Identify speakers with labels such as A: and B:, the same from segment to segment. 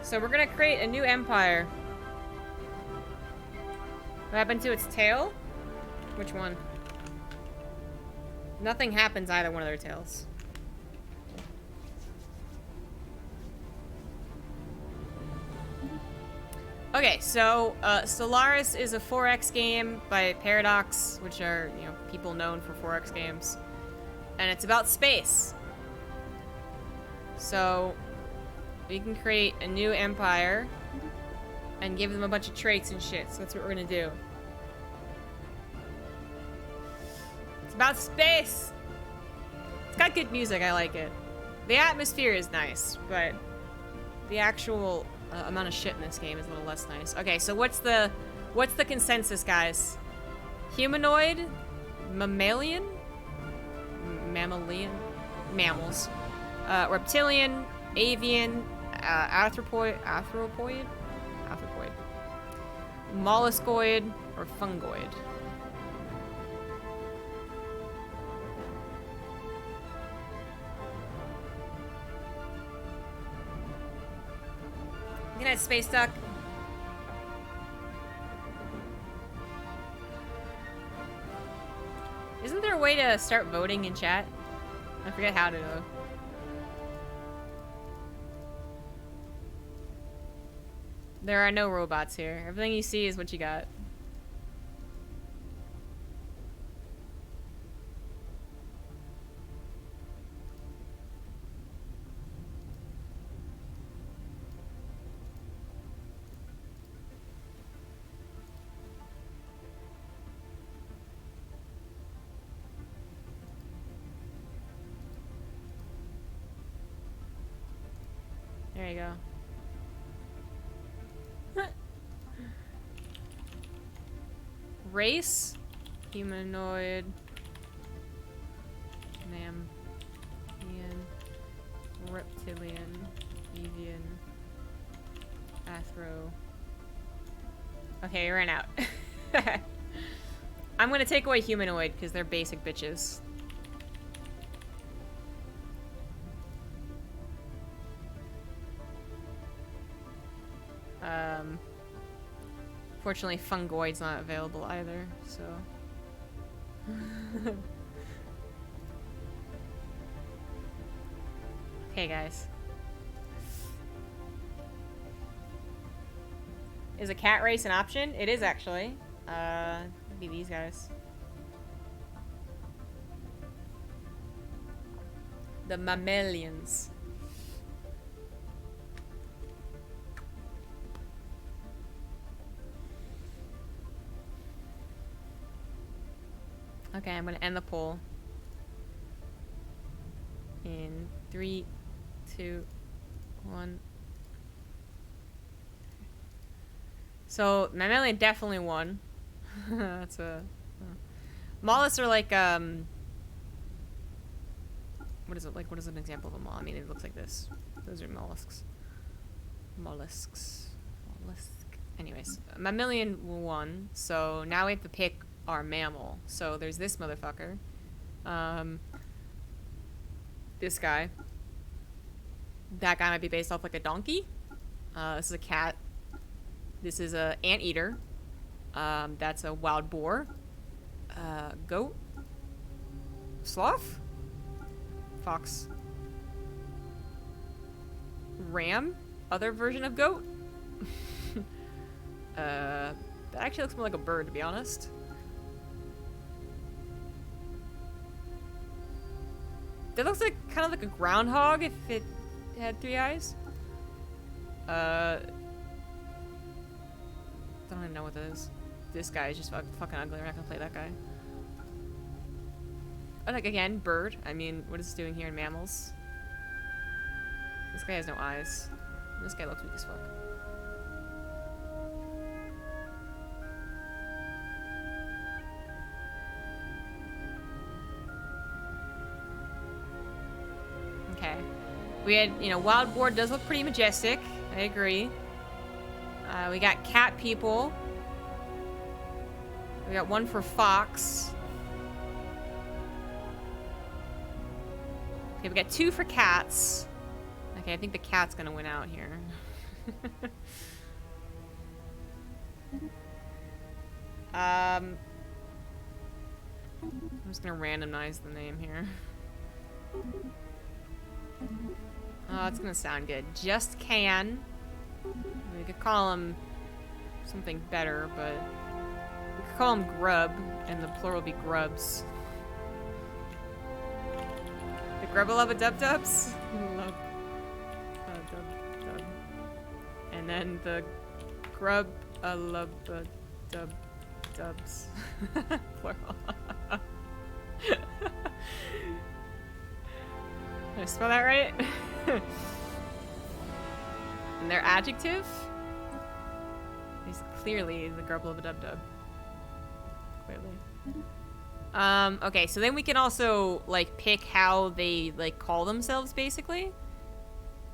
A: So we're gonna create a new empire. What happened to its tail? Which one? Nothing happens either one of their tails. Okay, so Stellaris is a 4X game by Paradox, which are, you know, people known for 4X games. And it's about space. So we can create a new empire and give them a bunch of traits and shit. So that's what we're gonna do. It's about space. It's got good music, I like it. The atmosphere is nice, but the actual amount of shit in this game is a little less nice. Okay, so what's the consensus, guys? Humanoid, mammalian, mammals, reptilian, avian, arthropoid, molluscoid, or fungoid. Good night, Space Duck. Isn't there a way to start voting in chat? I forget how to though. There are no robots here. Everything you see is what you got. There you go. Race, humanoid, mammalian, reptilian, avian, athro. Okay, we ran out. I'm gonna take away humanoid because they're basic bitches. Fortunately, fungoid's not available either, so. Okay, guys. Is a cat race an option? It is actually. Maybe these guys. The mammalians. Okay, I'm gonna end the poll. In 3, 2, 1. So, mammalian definitely won. That's a... mollusks are like, what is it like? What is an example of a mollusk? I mean, it looks like this. Those are mollusks. Mollusks. Anyways, mammalian won. So now we have to pick our mammal. So there's this motherfucker. This guy. That guy might be based off like a donkey. This is a cat. This is a anteater. That's a wild boar. Goat. Sloth. Fox. Ram. Other version of goat. That actually looks more like a bird, to be honest. That looks like kind of like a groundhog if it had 3 eyes. Don't even know what that is. This guy is just fucking ugly. We're not gonna play that guy. Oh, like again, bird. I mean, what is this doing here in mammals? This guy has no eyes. This guy looks weak as fuck. Okay. We had, you know, wild boar does look pretty majestic. I agree. We got cat people. We got one for fox. Okay, we got 2 for cats. Okay, I think the cat's gonna win out here. I'm just gonna randomize the name here. Oh, it's gonna sound good. Just Can. We could call him something better, but we could call him Grub, and the plural would be Grubs. The Grubba-Lubba-Dub-Dubs? Love Dub-Dub. And then the Grub-a-Lubba-Dub-Dubs. Plural. Did I spell that right? And their adjective is clearly the Grub-a-Lubba-Dub-Dub. Clearly. Okay, so then we can also, like, pick how they, like, call themselves, basically.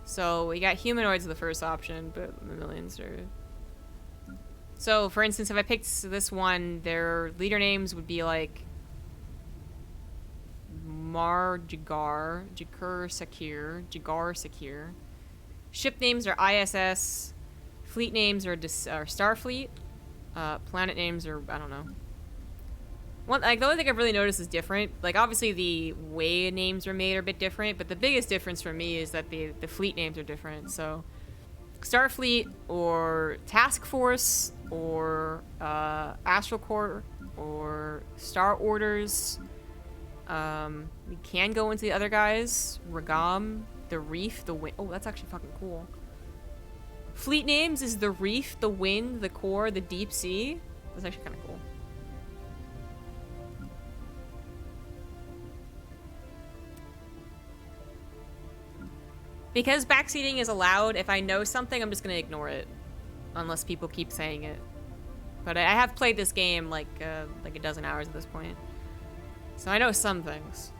A: So we got humanoids the first option, but mammalians are... So, for instance, if I picked this one, their leader names would be, like... Jagar, Jakir Sakir, Jagar Sakir. Ship names are ISS. Fleet names are Starfleet. Planet names are, I don't know. Like, the only thing I've really noticed is different. Like, obviously the way names are made are a bit different, but the biggest difference for me is that the fleet names are different. So, Starfleet, or Task Force, or Astral Corps, or Star Orders. We can go into the other guys. Regam, the Reef, the Wind. Oh, that's actually fucking cool. Fleet names is the Reef, the Wind, the Core, the Deep Sea. That's actually kind of cool. Because backseating is allowed, if I know something, I'm just gonna ignore it. Unless people keep saying it. But I have played this game like a dozen hours at this point. So I know some things.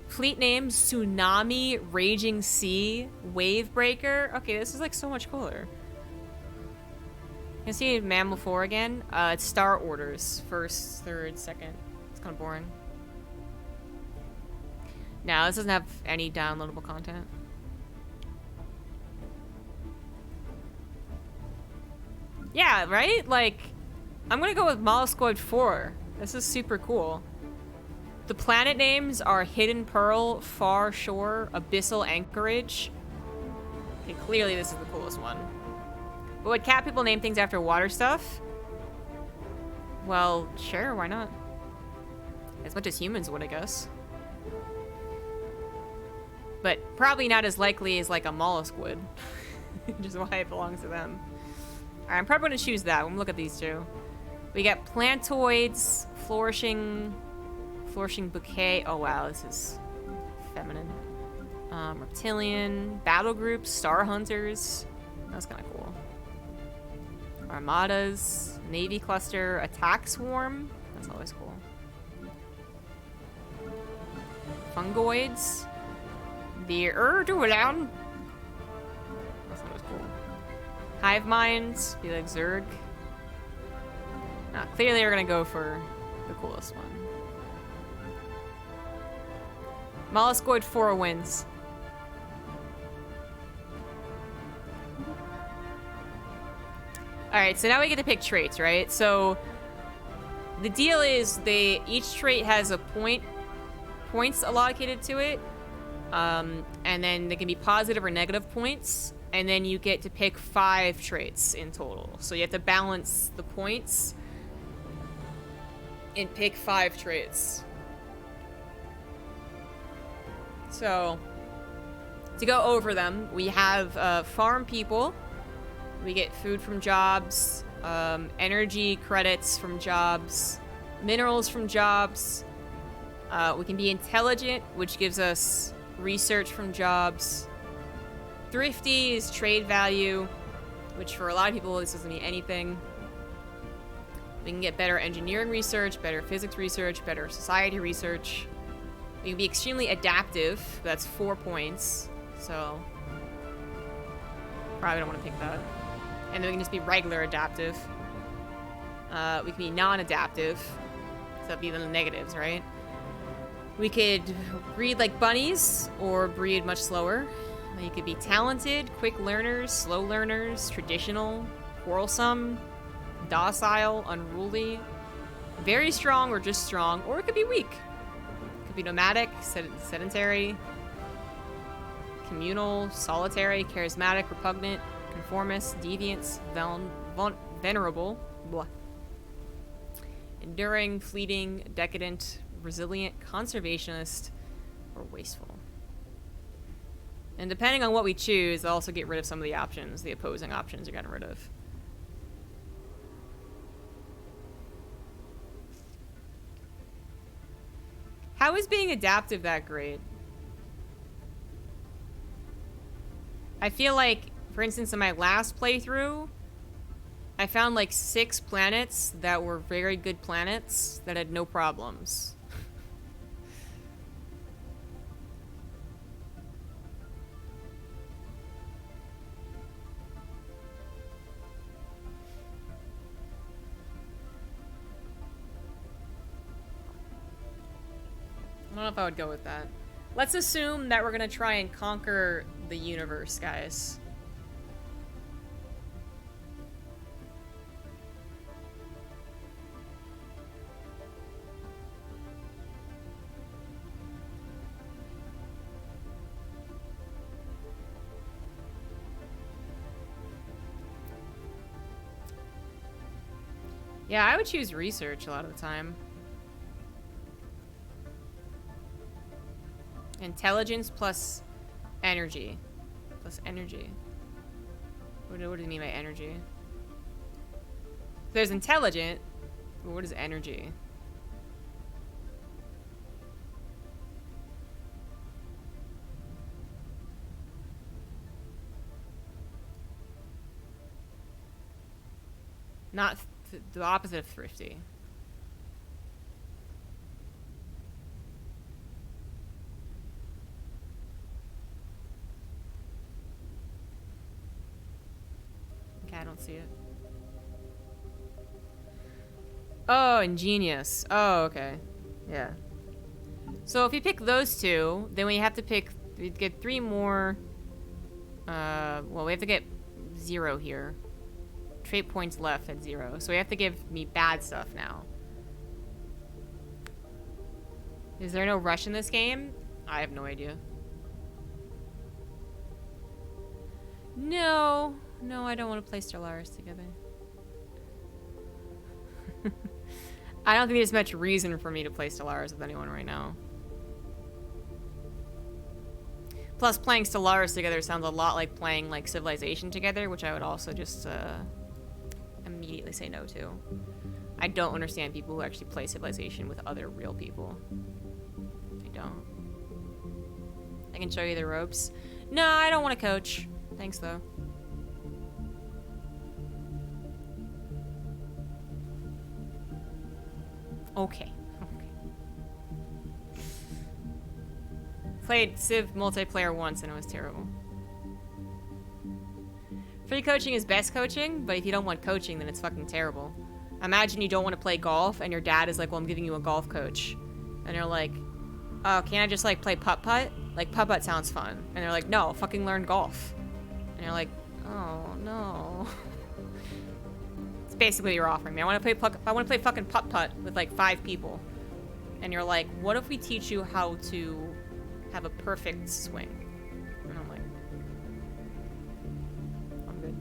A: Fleet names, Tsunami, Raging Sea, Wave Breaker. Okay, this is like so much cooler. You can see Mammal 4 again. It's Star Orders. First, third, second. It's kind of boring. No, this doesn't have any downloadable content. Yeah, right? Like, I'm gonna go with Molluscoid 4. This is super cool. The planet names are Hidden Pearl, Far Shore, Abyssal Anchorage. Okay, clearly this is the coolest one. But would cat people name things after water stuff? Well, sure, why not? As much as humans would, I guess. But probably not as likely as like a mollusk would. Which is why it belongs to them. Alright, I'm probably gonna choose that. We'll look at these two. We got plantoids, flourishing bouquet. Oh wow, this is feminine. Reptilian, battle groups, star hunters. That's kind of cool. Armadas, navy cluster, attack swarm. That's always cool. Fungoids. The Erdogan. That's always cool. Hive minds, be like Zerg. Clearly we're gonna go for the coolest one. Molluscoid 4 wins. Alright, so now we get to pick traits, right? So the deal is each trait has a points allocated to it. And then they can be positive or negative points. And then you get to pick 5 traits in total. So you have to balance the points and pick 5 traits. So, to go over them, we have farm people. We get food from jobs, energy credits from jobs, minerals from jobs. We can be intelligent, which gives us research from jobs. Thrifty is trade value, which for a lot of people, this doesn't mean anything. We can get better engineering research, better physics research, better society research. We can be extremely adaptive. That's 4 points. So, probably don't want to pick that. And then we can just be regular adaptive. We can be non-adaptive. So that'd be the negatives, right? We could breed like bunnies, or breed much slower. You could be talented, quick learners, slow learners, traditional, quarrelsome, docile, unruly, very strong or just strong, or it could be weak. It could be nomadic, sedentary, communal, solitary, charismatic, repugnant, conformist, deviant, venerable, blah. Enduring, fleeting, decadent, resilient, conservationist, or wasteful. And depending on what we choose, I'll also get rid of some of the options, the opposing options you're getting rid of. How is being adaptive that great? I feel like, for instance, in my last playthrough, I found like 6 planets that were very good planets that had no problems. I don't know if I would go with that. Let's assume that we're gonna try and conquer the universe, guys. Yeah, I would choose research a lot of the time. Intelligence plus energy. Plus energy. What do you mean by energy? There's intelligent, but what is energy? Not the opposite of thrifty. Okay, I don't see it. Oh, ingenious. Oh, okay. Yeah. So if you pick those two, then we have to pick, we get 3 more. Well, we have to get 0 here. Trait points left at 0. So we have to give me bad stuff now. Is there no rush in this game? I have no idea. No. No, I don't want to play Stellaris together. I don't think there's much reason for me to play Stellaris with anyone right now. Plus, playing Stellaris together sounds a lot like playing, like, Civilization together, which I would also just, immediately say no to. I don't understand people who actually play Civilization with other real people. I don't. I can show you the ropes. No, I don't want to coach. Thanks, though. Okay. Played Civ multiplayer once and it was terrible. Free coaching is best coaching, but if you don't want coaching, then it's fucking terrible. Imagine you don't want to play golf and your dad is like, well, I'm giving you a golf coach. And you're like, oh, can't I just like play putt-putt? Like, putt-putt sounds fun. And they're like, no, fucking learn golf. And you're like, oh, no. It's basically what you're offering me. I want to play fucking putt-putt with like 5 people. And you're like, what if we teach you how to have a perfect swing? And I'm like, I'm good.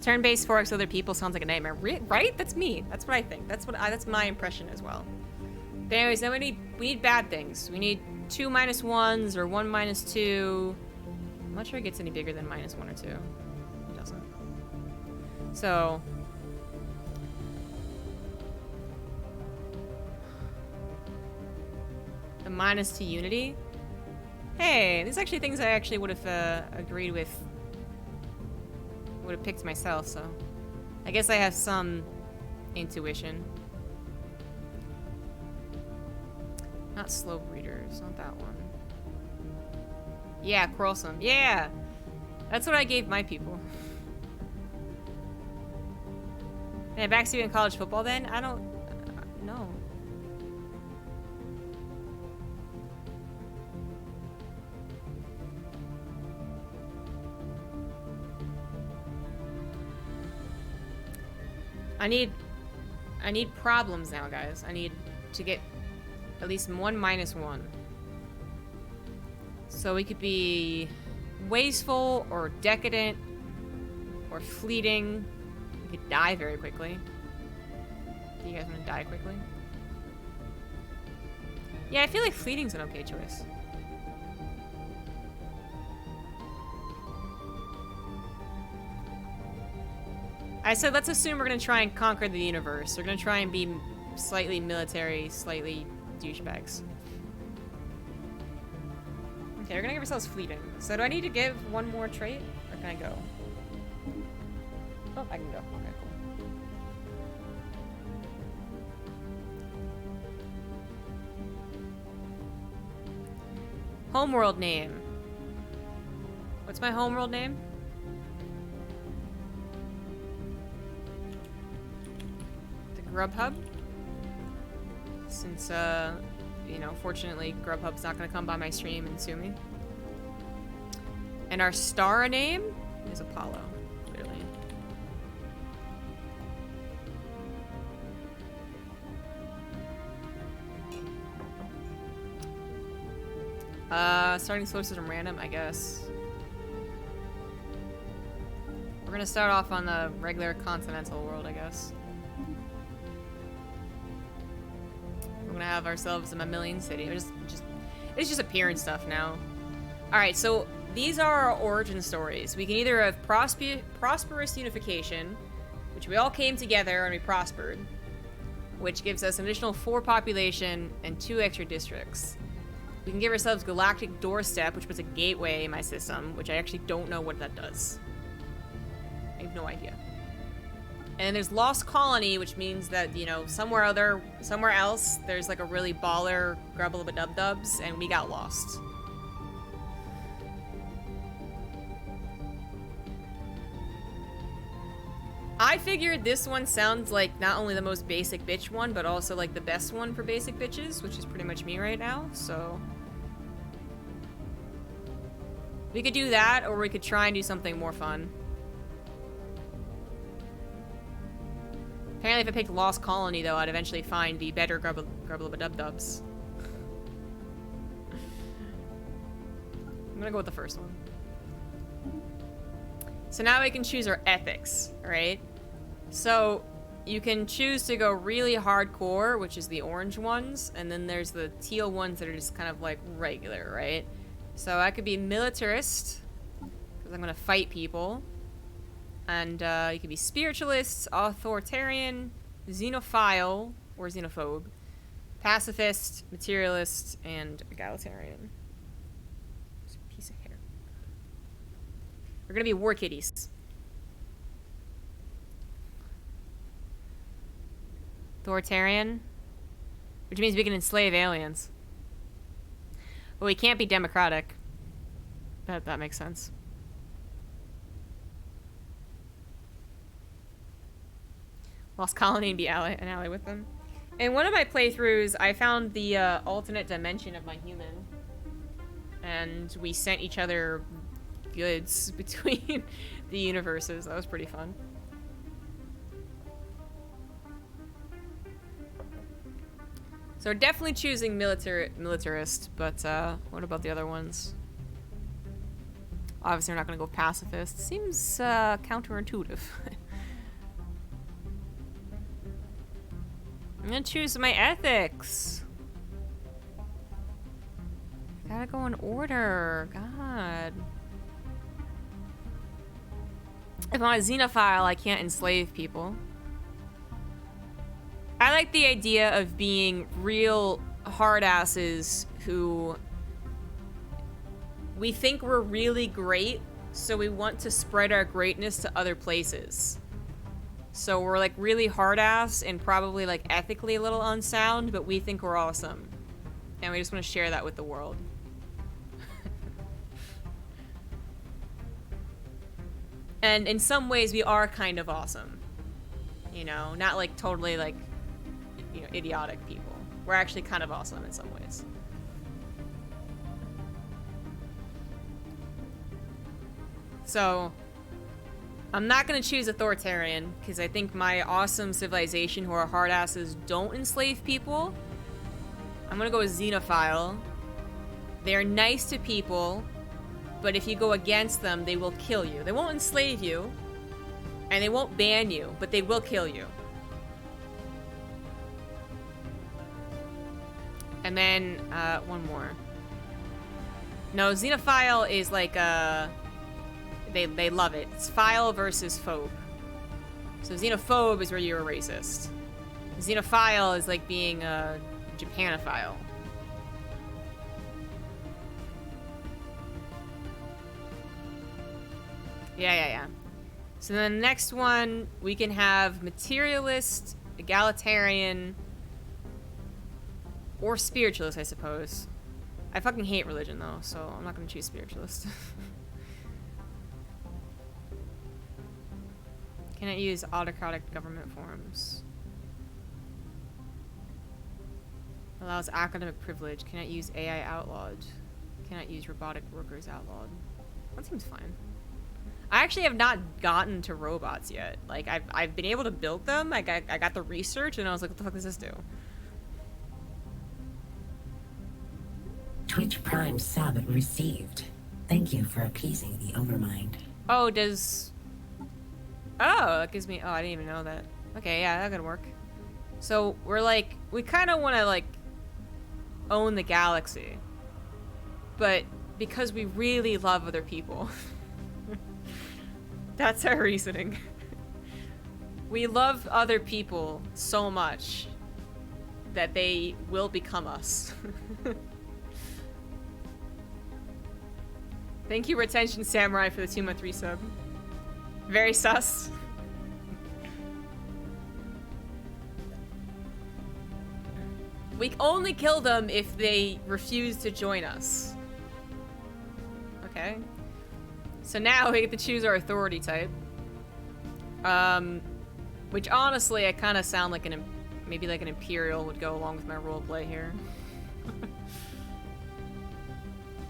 A: Turn-based 4x other people sounds like a nightmare, right? That's me. That's what I think. That's my impression as well. But anyways, then we need bad things. We need 2 -1s or 1 -2. I'm not sure it gets any bigger than -1 or 2. It doesn't. So. The -2 unity. Hey, these are actually things I actually would have agreed with. Would have picked myself, so. I guess I have some intuition. Not slow breeders, not that one. Yeah, quarrelsome. Yeah! That's what I gave my people. And backseat in college football then? I don't know. I need problems now, guys. I need to get at least one -1. So we could be wasteful or decadent or fleeting. We could die very quickly. Do you guys want to die quickly? Yeah, I feel like fleeting's an okay choice. I said let's assume we're gonna try and conquer the universe. We're gonna try and be slightly military, slightly douchebags. Okay, we're gonna give ourselves fleeting. So do I need to give one more trait? Or can I go? Oh, I can go. Okay, cool. Homeworld name. What's my homeworld name? The Grubhub. Since, you know, fortunately, Grubhub's not gonna come by my stream and sue me. And our star name is Apollo, clearly. Starting solar system random, I guess. We're gonna start off on the regular continental world, I guess. We're gonna have ourselves a mammalian city. It's just appearance stuff now. Alright, so these are our origin stories. We can either have prosperous unification, which we all came together and we prospered, which gives us an additional 4 population and 2 extra districts. We can give ourselves galactic doorstep, which puts a gateway in my system, which I actually don't know what that does. I have no idea. And then there's Lost Colony, which means that, you know, somewhere else, there's like a really baller grubble-a-dub-dubs, and we got lost. I figured this one sounds like not only the most basic bitch one, but also like the best one for basic bitches, which is pretty much me right now, so... We could do that, or we could try and do something more fun. Apparently if I picked Lost Colony, though, I'd eventually find the better grubble-a-dub-dubs. I'm gonna go with the first one. So now we can choose our ethics, right? So you can choose to go really hardcore, which is the orange ones, and then there's the teal ones that are just kind of like regular, right? So I could be militarist, because I'm gonna fight people. And you could be spiritualist, authoritarian, xenophile, or xenophobe, pacifist, materialist, and egalitarian. It's a piece of hair. We're gonna be war kitties. Authoritarian, which means we can enslave aliens. But we can't be democratic. That makes sense. Lost Colony and be an ally with them. In one of my playthroughs, I found the alternate dimension of my human. And we sent each other goods between the universes. That was pretty fun. So we're definitely choosing militarist, but what about the other ones? Obviously we're not going to go pacifist. Seems counterintuitive. I'm gonna choose my ethics. Gotta go in order. God. If I'm a xenophile, I can't enslave people. I like the idea of being real hard asses who we think we're really great, so we want to spread our greatness to other places. So we're like really hard ass and probably like ethically a little unsound, but we think we're awesome. And we just want to share that with the world. And in some ways we are kind of awesome. You know, not like totally like, you know, idiotic people. We're actually kind of awesome in some ways. So I'm not gonna choose authoritarian, because I think my awesome civilization who are hard asses don't enslave people. I'm gonna go with xenophile. They're nice to people, but if you go against them, they will kill you. They won't enslave you, and they won't ban you, but they will kill you. And then, one more. No, xenophile is like, they love it. It's phile versus phobe. So xenophobe is where you're a racist. Xenophile is like being a Japanophile. Yeah. So then the next one, we can have materialist, egalitarian, or spiritualist, I suppose. I fucking hate religion, though, so I'm not gonna choose spiritualist. Cannot use autocratic government forms. Allows academic privilege. Cannot use AI outlawed. Cannot use robotic workers outlawed. That seems fine. I actually have not gotten to robots yet. Like, I've been able to build them. Like, I got the research, and I was like, what the fuck does this do?
B: Twitch Prime sub received. Thank you for appeasing the Overmind.
A: Oh, does... Oh, that gives me... Oh, I didn't even know that. Okay, yeah, that could work. So, we're like... We kind of want to, like, own the galaxy. But because we really love other people. That's our reasoning. We love other people so much that they will become us. Thank you, Retention Samurai, for the 2-month resub. Very sus. We only kill them if they refuse to join us. Okay. So now we get to choose our authority type. Which honestly, I kind of sound like maybe like an Imperial would go along with my roleplay here.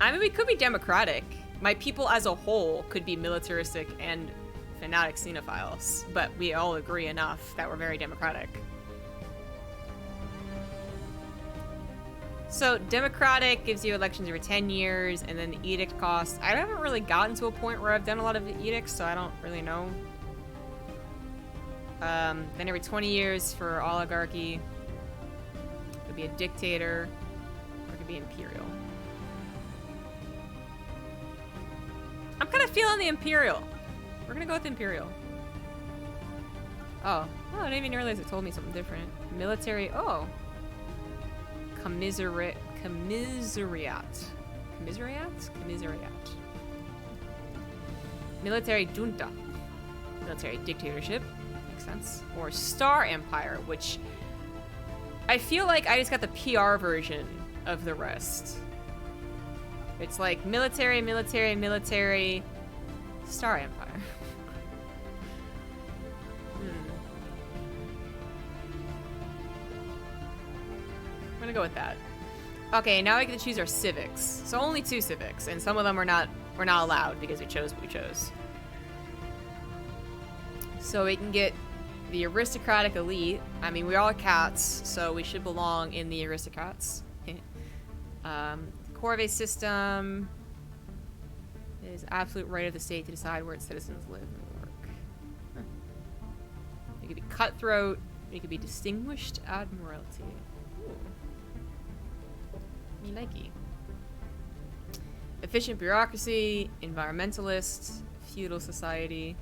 A: I mean, we could be democratic. My people as a whole could be militaristic and fanatic xenophiles, but we all agree enough that we're very democratic. So, democratic gives you elections every 10 years, and then the edict costs. I haven't really gotten to a point where I've done a lot of edicts, so I don't really know. Then every 20 years for oligarchy. It could be a dictator, or it could be imperial. I'm kind of feeling the Imperial. We're gonna go with Imperial. Oh, I didn't even realize it told me something different. Military, oh. Commiseriat. Military junta. Military dictatorship. Makes sense. Or Star Empire, which I feel like I just got the PR version of the rest. It's like military, Star Empire. I'm gonna go with that. Okay, now we get to choose our civics. So only 2 civics, and some of them we're not allowed because we chose what we chose. So we can get the aristocratic elite. I mean, we are all cats, so we should belong in the aristocrats. Corvée system is absolute right of the state to decide where its citizens live and work. Huh. You could be cutthroat. You could be distinguished admiralty. Ooh. Me likey. Efficient bureaucracy, environmentalist, feudal society.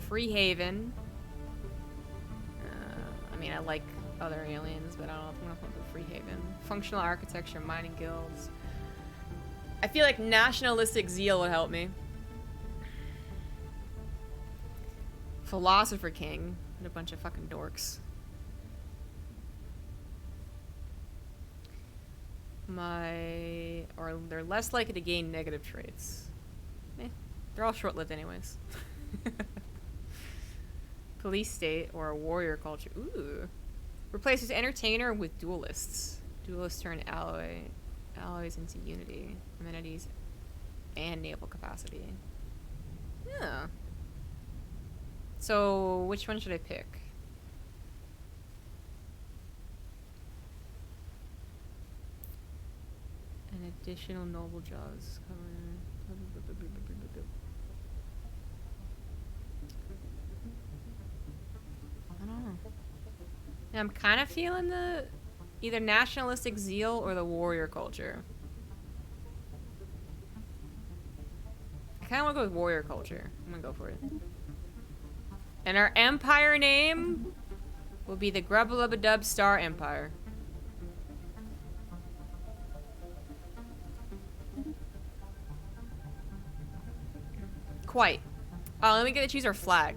A: Free haven. I mean, I like other aliens, but I don't know if I'm gonna put the free haven. Functional architecture, mining guilds. I feel like nationalistic zeal would help me. Philosopher king. And a bunch of fucking dorks. Or they're less likely to gain negative traits. They're all short-lived anyways. Police state or a warrior culture. Ooh. Replaces entertainer with duelists. Duelists turn alloys into unity, amenities, and naval capacity. Yeah. So, which one should I pick? An additional noble jaws cover. I don't know. Yeah, I'm kind of feeling the either nationalistic zeal or the warrior culture. I kind of want to go with warrior culture. I'm gonna go for it. And our empire name will be the Grubbalubadub Star Empire. Quite. Oh, then we get to choose our flag.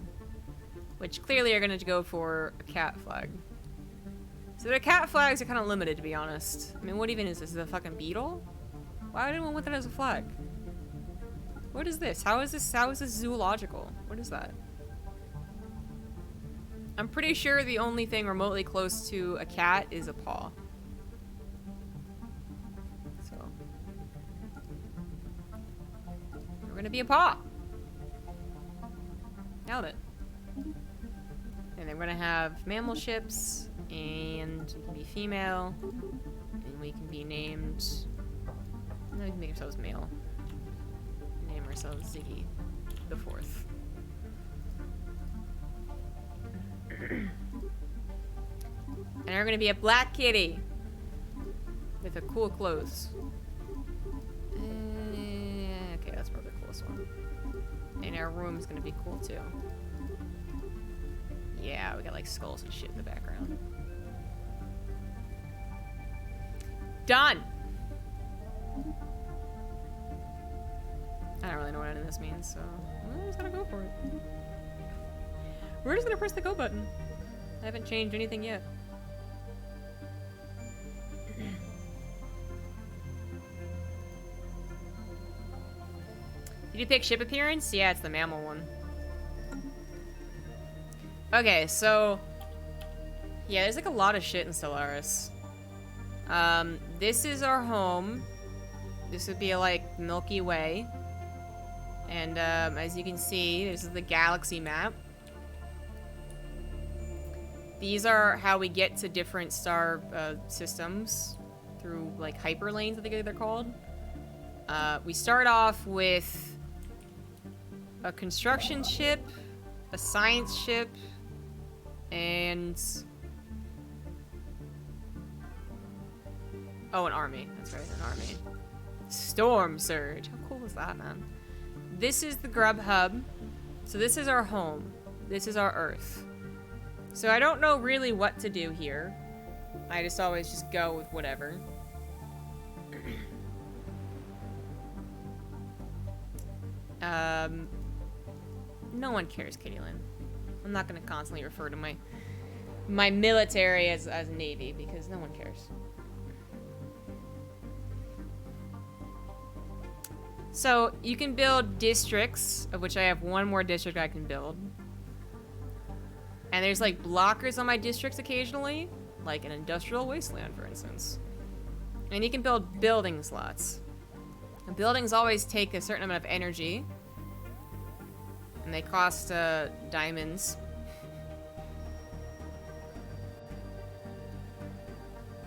A: Which clearly are going to go for a cat flag. So the cat flags are kind of limited, to be honest. I mean, what even is this? Is it a fucking beetle? Why would anyone want that as a flag? What is this? How is this zoological? What is that? I'm pretty sure the only thing remotely close to a cat is a paw. So. We're gonna be a paw. Nailed it. And then we're gonna have mammal ships, and we can be female, and we can be named. And then we can make ourselves male. Name ourselves Ziggy the Fourth. And we're gonna be a black kitty with a cool clothes. Okay, that's probably the coolest one. And our room's gonna be cool too. Yeah, we got like skulls and shit in the background. Done! I don't really know what any of this means, so we're just gonna go for it. We're just gonna press the go button. I haven't changed anything yet. Did you pick ship appearance? Yeah, it's the mammal one. Okay, so yeah, there's like a lot of shit in Stellaris. This is our home. This would be like Milky Way. And as you can see, this is the galaxy map. These are how we get to different star systems through like hyperlanes, I think they're called. We start off with a construction ship, a science ship, and oh, an army. That's right, an army. Storm Surge. How cool is that, man? This is the Grub Hub. So this is our home. This is our Earth. So I don't know really what to do here. I just always just go with whatever. No one cares, Kittyland. I'm not gonna constantly refer to my military as Navy because no one cares. So you can build districts, of which I have one more district I can build. And there's like blockers on my districts occasionally, like an industrial wasteland, for instance. And you can build building slots. And buildings always take a certain amount of energy. And they cost diamonds.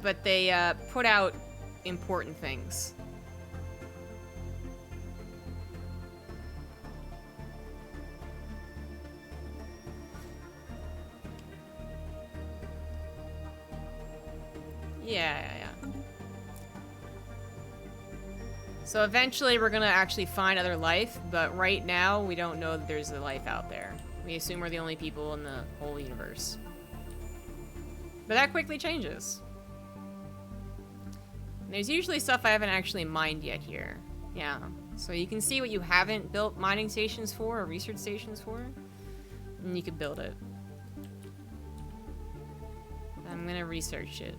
A: But they put out important things. Yeah. So eventually we're gonna actually find other life, but right now we don't know that there's a life out there. We assume we're the only people in the whole universe. But that quickly changes. There's usually stuff I haven't actually mined yet here. Yeah. So you can see what you haven't built mining stations for or research stations for, and you can build it. I'm gonna research it.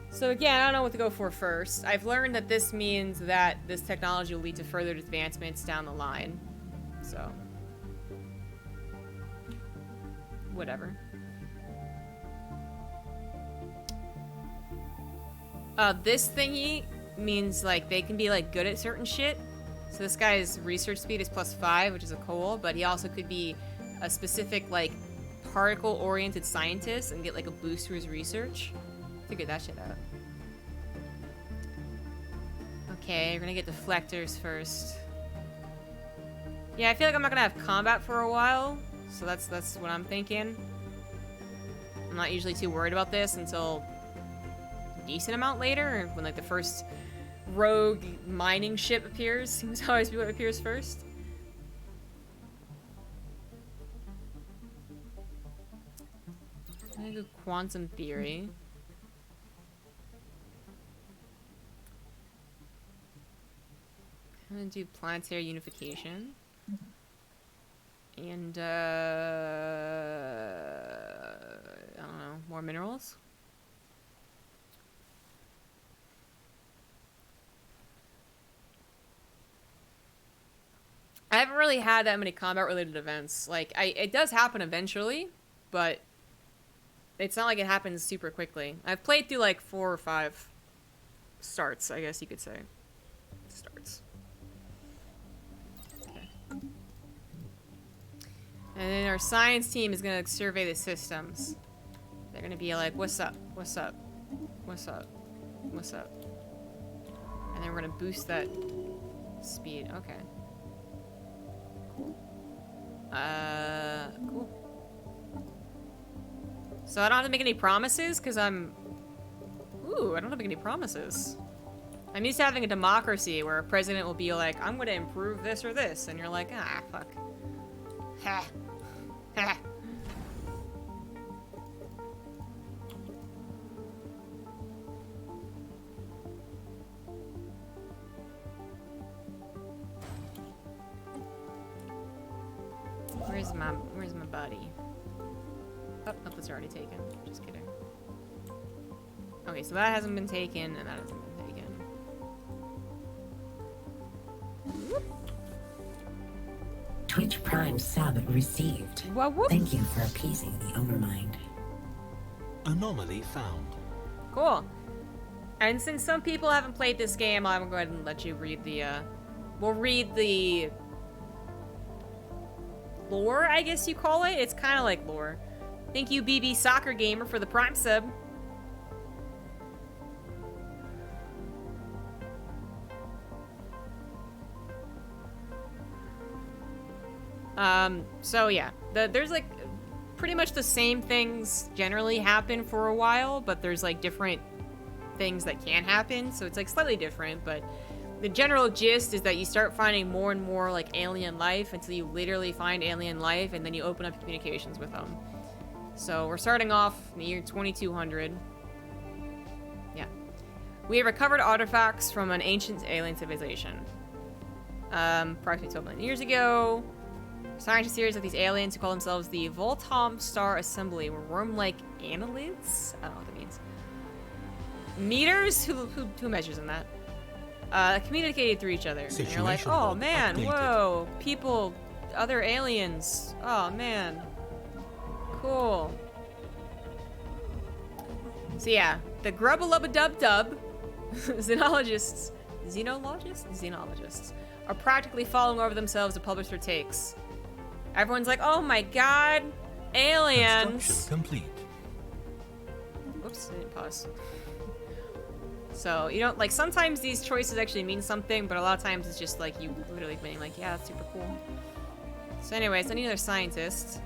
A: So again, I don't know what to go for first. I've learned that this means that this technology will lead to further advancements down the line. So, whatever. This thingy means like they can be like good at certain shit. So this guy's research speed is +5, which is a cool, but he also could be a specific, like, particle-oriented scientist and get, like, a boost to his research. Figure that shit out. Okay, we're gonna get deflectors first. Yeah, I feel like I'm not gonna have combat for a while, so that's what I'm thinking. I'm not usually too worried about this until a decent amount later, when, like, the first rogue mining ship appears. Seems to always be what appears first. I'm gonna do quantum theory. I'm gonna do planetary unification. And, I don't know, more minerals? I haven't really had that many combat-related events. Like, it does happen eventually, but it's not like it happens super quickly. I've played through, like, 4 or 5 starts, I guess you could say. Starts. Okay. And then our science team is gonna survey the systems. They're gonna be like, what's up? What's up? What's up? What's up? And then we're gonna boost that speed. Okay. Cool. Cool. So I don't have to make any promises, because I'm... Ooh, I don't have to make any promises. I'm used to having a democracy where a president will be like, I'm gonna improve this or this, and you're like, ah, fuck. Ha. Ha. Where's my buddy? Oh, nope, it's already taken. Just kidding. Okay, so that hasn't been taken, and that hasn't been taken. Whoop.
B: Twitch Prime sub received.
A: Whoop, whoop.
B: Thank you for appeasing the Overmind.
C: Anomaly found.
A: Cool. And since some people haven't played this game, I'm gonna go ahead and let you read the, we'll read the lore, I guess you call it. It's kind of like lore. Thank you, BB Soccer Gamer, for the Prime sub. So yeah, there's like pretty much the same things generally happen for a while, but there's like different things that can happen, so it's like slightly different, but the general gist is that you start finding more and more like alien life until you literally find alien life, and then you open up communications with them. So we're starting off in the year 2200. Yeah. We have recovered artifacts from an ancient alien civilization. Approximately 12 million years ago. Scientists series of these aliens who call themselves the Voltom Star Assembly were worm-like annelids? I don't know what that means. Meters? Who measures in that? Communicated through each other. And you're like, oh man,
C: updated.
A: whoa, people, other aliens. Oh man. Cool. So yeah, the grubba-lubba-dub-dub xenologists are practically falling over themselves to publish their takes. Everyone's like, oh my god, aliens.
C: Construction complete.
A: Oops, I didn't pause. So, you don't, like, sometimes these choices actually mean something, but a lot of times it's just, like, you literally being like, yeah, that's super cool. So anyways, I need another scientist.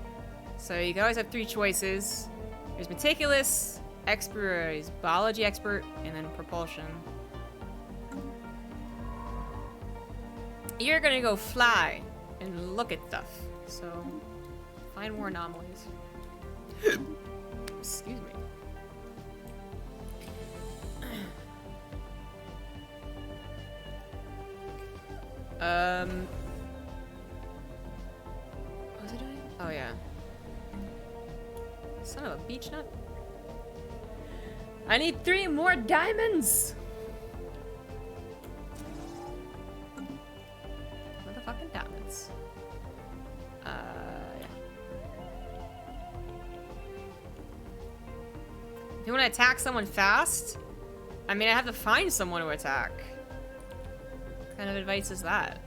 A: So you can always have 3 choices. There's meticulous, expert, he's biology expert, and then propulsion. You're gonna go fly and look at stuff. So, find more anomalies. Excuse me. What was I doing? Oh yeah. Son of a beach nut. I need 3 more diamonds! Motherfucking diamonds. Yeah. If you want to attack someone fast, I mean, I have to find someone to attack. What kind of advice is that?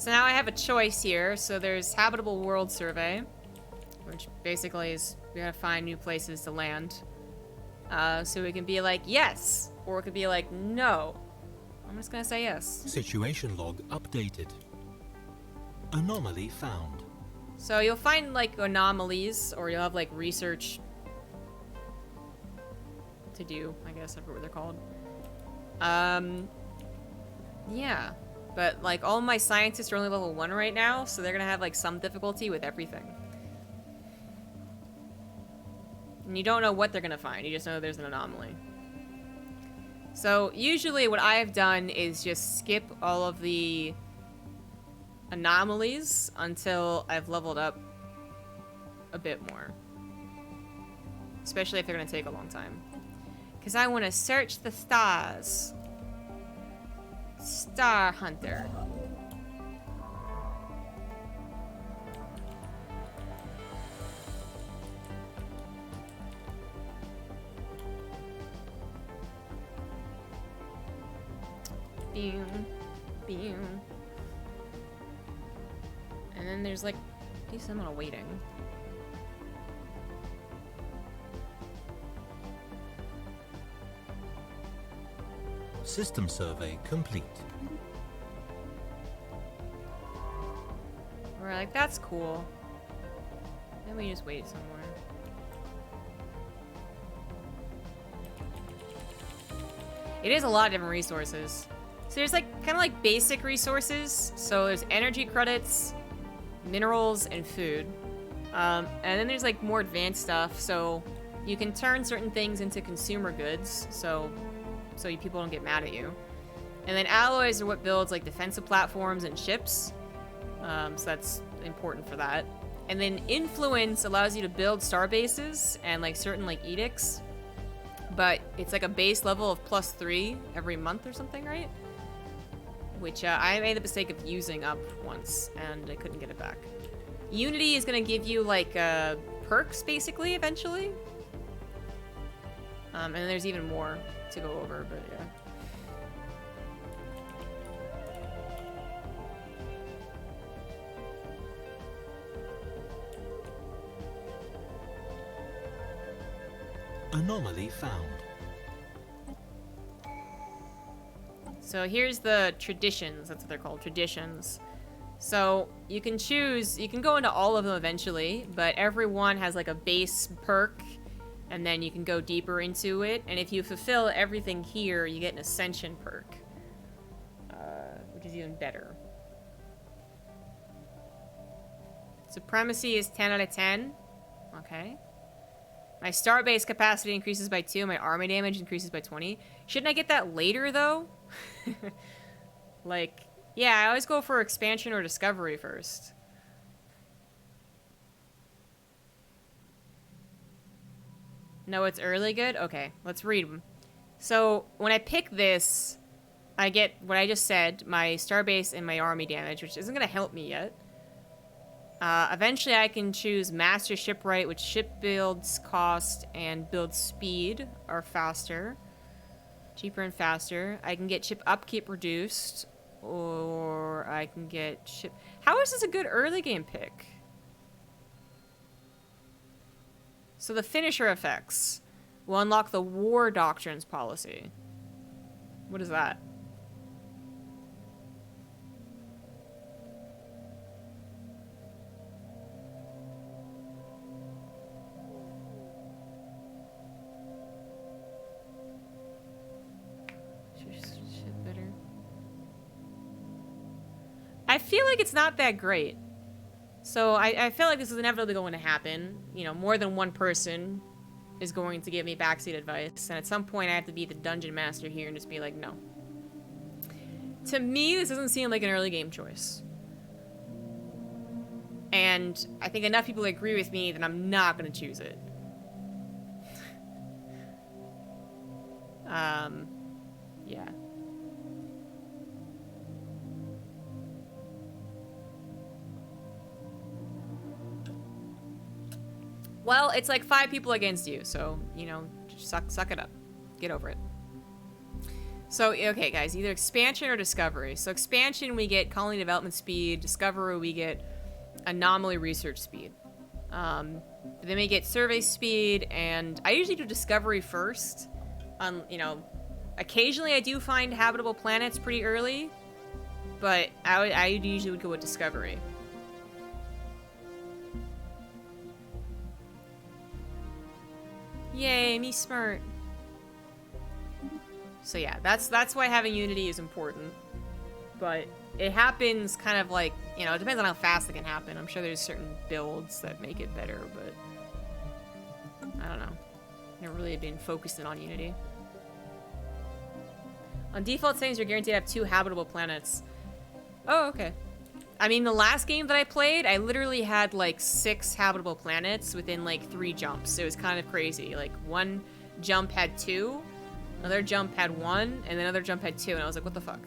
A: So now I have a choice here. So there's Habitable World Survey, which basically is we gotta find new places to land. So we can be like, yes, or it could be like, no. I'm just gonna say yes.
C: Situation log updated. Anomaly found.
A: So you'll find like anomalies, or you'll have like research to do, I guess, I forget what they're called. Yeah. But like all my scientists are only level 1 right now, so they're gonna have like some difficulty with everything. And you don't know what they're gonna find, you just know there's an anomaly. So usually what I've done is just skip all of the anomalies until I've leveled up a bit more. Especially if they're gonna take a long time. Because I want to search the stars. Star Hunter. Boom. Boom. And then there's like a decent amount of waiting.
C: System survey complete.
A: We're like, that's cool. Then we just wait somewhere. It is a lot of different resources. So there's like kind of like basic resources. So there's energy credits, minerals, and food. And then there's like more advanced stuff. So you can turn certain things into consumer goods. So people don't get mad at you. And then alloys are what builds like defensive platforms and ships. So that's important for that. And then influence allows you to build star bases and like certain like edicts. But it's like a base level of +3 every month or something, right? Which I made the mistake of using up once and I couldn't get it back. Unity is gonna give you like perks basically eventually. And then there's even more to go over, but yeah.
C: Anomaly found.
A: So here's the traditions, that's what they're called, traditions. So you can choose, you can go into all of them eventually, but every one has like a base perk, and then you can go deeper into it. And if you fulfill everything here, you get an ascension perk, which is even better. Supremacy is 10 out of 10. Okay. My star base capacity increases by 2. My army damage increases by 20. Shouldn't I get that later, though? Like, yeah, I always go for expansion or discovery first. No, it's early good? Okay, let's read them. So, when I pick this, I get what I just said, my star base and my army damage, which isn't going to help me yet. Eventually I can choose Master Shipwright, which ship builds cost and build speed are faster. Cheaper and faster. I can get ship upkeep reduced, or I can get ship... How is this a good early game pick? So the finisher effects will unlock the War Doctrines policy. What is that? I feel like it's not that great. So I feel like this is inevitably going to happen. You know, more than one person is going to give me backseat advice. And at some point I have to be the dungeon master here and just be like, no. To me, this doesn't seem like an early game choice. And I think enough people agree with me that I'm not going to choose it. Yeah. Well, it's like 5 people against you, so, you know, just suck it up. Get over it. So, okay, guys, either expansion or discovery. So, expansion, we get colony development speed. Discovery, we get anomaly research speed. Then we get survey speed, and I usually do discovery first. You know, occasionally I do find habitable planets pretty early, but I usually would go with discovery. Yay, me smart. So yeah, that's why having Unity is important. But it happens kind of like, you know, it depends on how fast it can happen. I'm sure there's certain builds that make it better, but I don't know. Never really been focusing on Unity. On default settings, you're guaranteed to have 2 habitable planets. Oh, okay. I mean, the last game that I played, I literally had like 6 habitable planets within like 3 jumps. It was kind of crazy. Like one jump had 2, another jump had 1, and then another jump had 2, and I was like, what the fuck?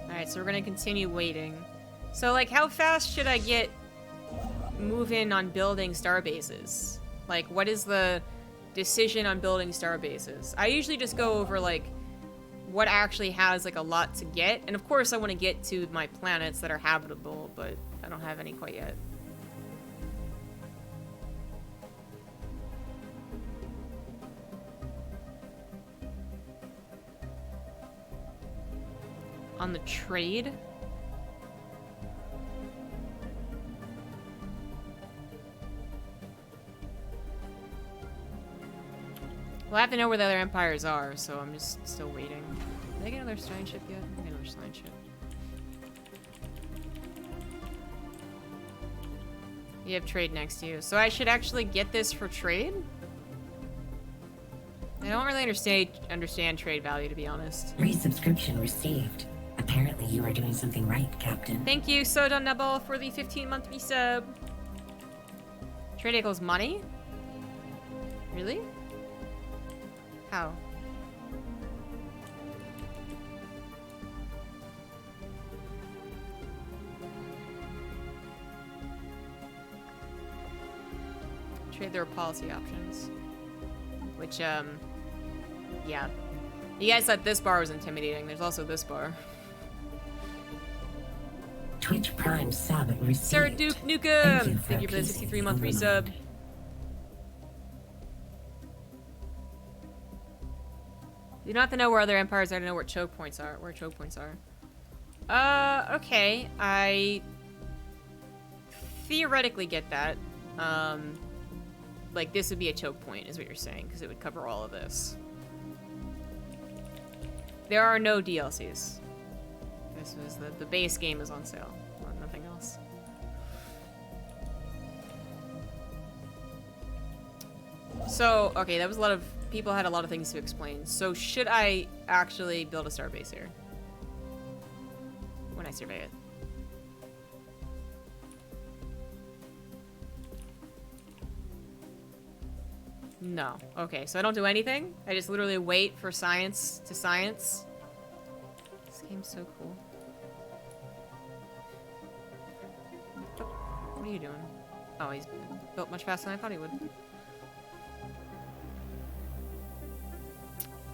A: Alright, so we're gonna continue waiting. So, like, how fast should I get moving on building star bases? Like, what is the decision on building star bases? I usually just go over, like, what actually has, like, a lot to get. And, of course, I want to get to my planets that are habitable, but I don't have any quite yet. On the trade? Well, I have to know where the other empires are, so I'm just still waiting. Did I get another sign ship yet? I get another sign ship. You have trade next to you. So I should actually get this for trade? I don't really understand trade value, to be honest.
B: Resubscription received. Apparently you are doing something right, Captain.
A: Thank you, Soda Nubble, for the 15-month resub. Trade equals money? Really? How? Trade their policy options. Which, yeah. You guys thought this bar was intimidating. There's also this bar.
B: Twitch Prime sub received.
A: Sir Duke Nukem! Thank you for the 63-month resub. You don't have to know where other empires are to know where choke points are. Where choke points are. Okay. I theoretically get that. Like, this would be a choke point, is what you're saying, because it would cover all of this. There are no DLCs. This was the base game is on sale. Nothing else. So, okay, that was a lot of... People had a lot of things to explain. So, should I actually build a starbase here? When I survey it. No. Okay, so I don't do anything? I just literally wait for science to science? This game's so cool. What are you doing? Oh, he's built much faster than I thought he would.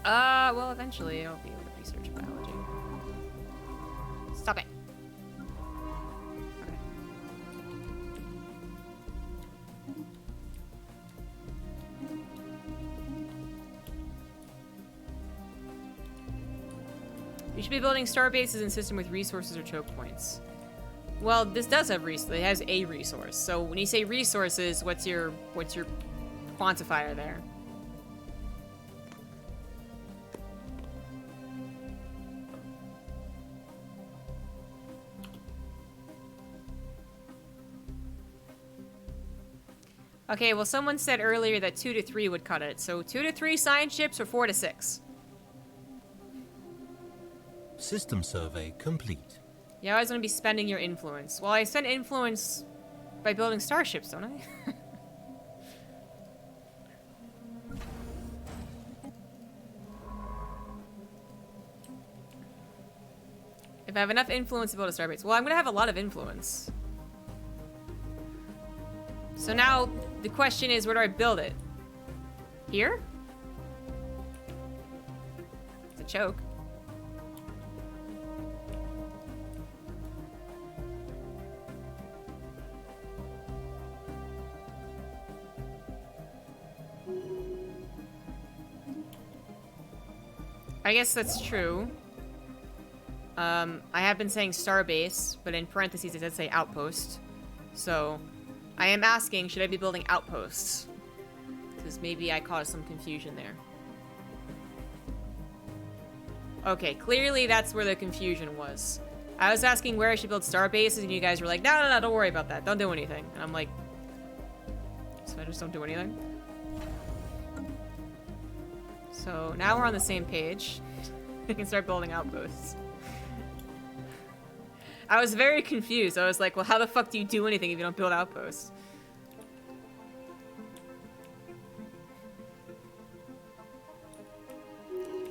A: Well, eventually I'll be able to research biology. Stop it. Okay. You should be building star bases in system with resources or choke points. Well, this does have it has a resource. So when you say resources, what's your quantifier there? Okay, well, someone said earlier that 2 to 3 would cut it. So 2 to 3 science ships or 4 to 6?
C: System survey complete.
A: You're always going to be spending your influence. Well, I spend influence by building starships, don't I? If I have enough influence to build a starbase. Well, I'm gonna have a lot of influence. So now the question is, where do I build it? Here? It's a choke. I guess that's true. I have been saying starbase, but in parentheses it does say outpost. So, I am asking, should I be building outposts? Because maybe I caused some confusion there. Okay, clearly that's where the confusion was. I was asking where I should build starbases, and you guys were like, no, no, no, don't worry about that. Don't do anything. And I'm like, so I just don't do anything? So now we're on the same page. We can start building outposts. I was very confused. I was like, well, how the fuck do you do anything if you don't build outposts?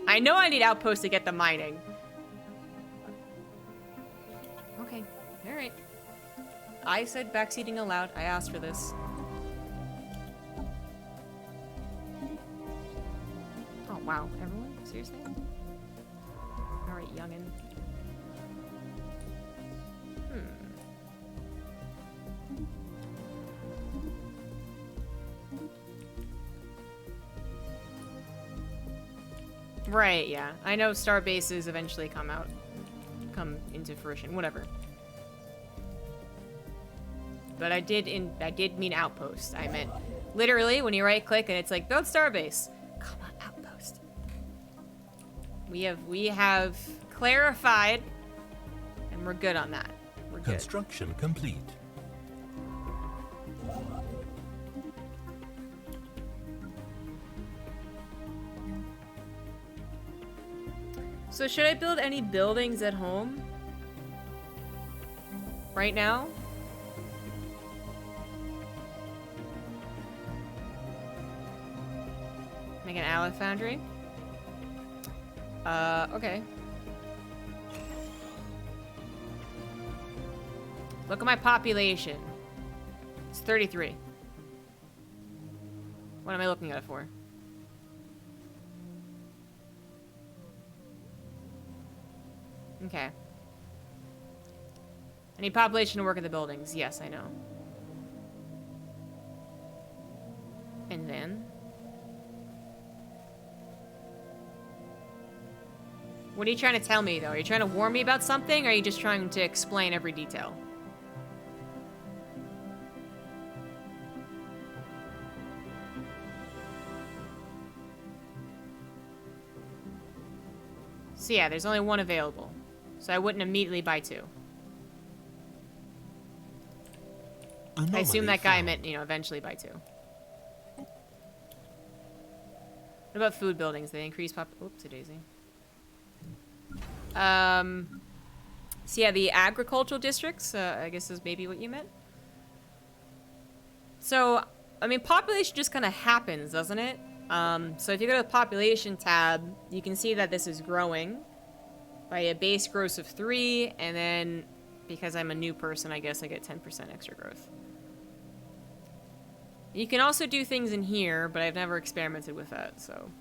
A: I know I need outposts to get the mining. Okay, alright. I said backseating aloud. I asked for this. Oh, wow. Everyone? Seriously? Alright, youngin'. Right, yeah. I know star bases eventually come into fruition. Whatever. But I did mean outpost. I meant literally when you right click and it's like build starbase. Come on, outpost. We have clarified, and we're good on that. We're good.
C: Construction complete.
A: So should I build any buildings at home? Right now? Make an alloy foundry? Okay. Look at my population. It's 33. What am I looking at it for? Okay. I need population to work at the buildings. Yes, I know. And then? What are you trying to tell me, though? Are you trying to warn me about something, or are you just trying to explain every detail? So yeah, there's only one available. So I wouldn't immediately buy two. I assume that guy meant, you know, eventually buy two. What about food buildings? They increase Oopsie daisy. So yeah, the agricultural districts, I guess is maybe what you meant. So, I mean, population just kind of happens, doesn't it? So if you go to the population tab, you can see that this is growing by a base growth of 3, and then because I'm a new person, I guess I get 10% extra growth. You can also do things in here, but I've never experimented with that, so.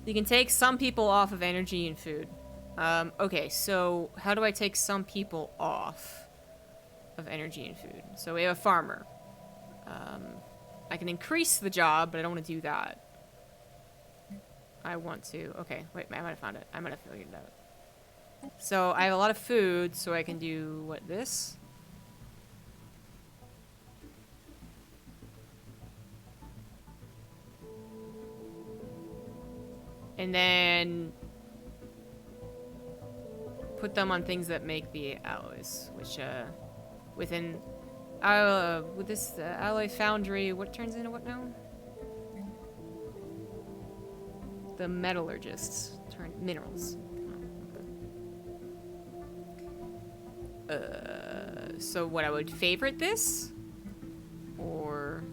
A: You can take some people off of energy and food. Okay, so how do I take some people off of energy and food? So we have a farmer. I can increase the job, but I don't want to do that. I want to... Okay, wait, I might have found it. I might have figured it out. So I have a lot of food, so I can do, what, this? And then put them on things that make the alloys, which within with this alloy foundry, what turns into what now? The metallurgists turn minerals. Oh, okay. So what, I would favorite this, or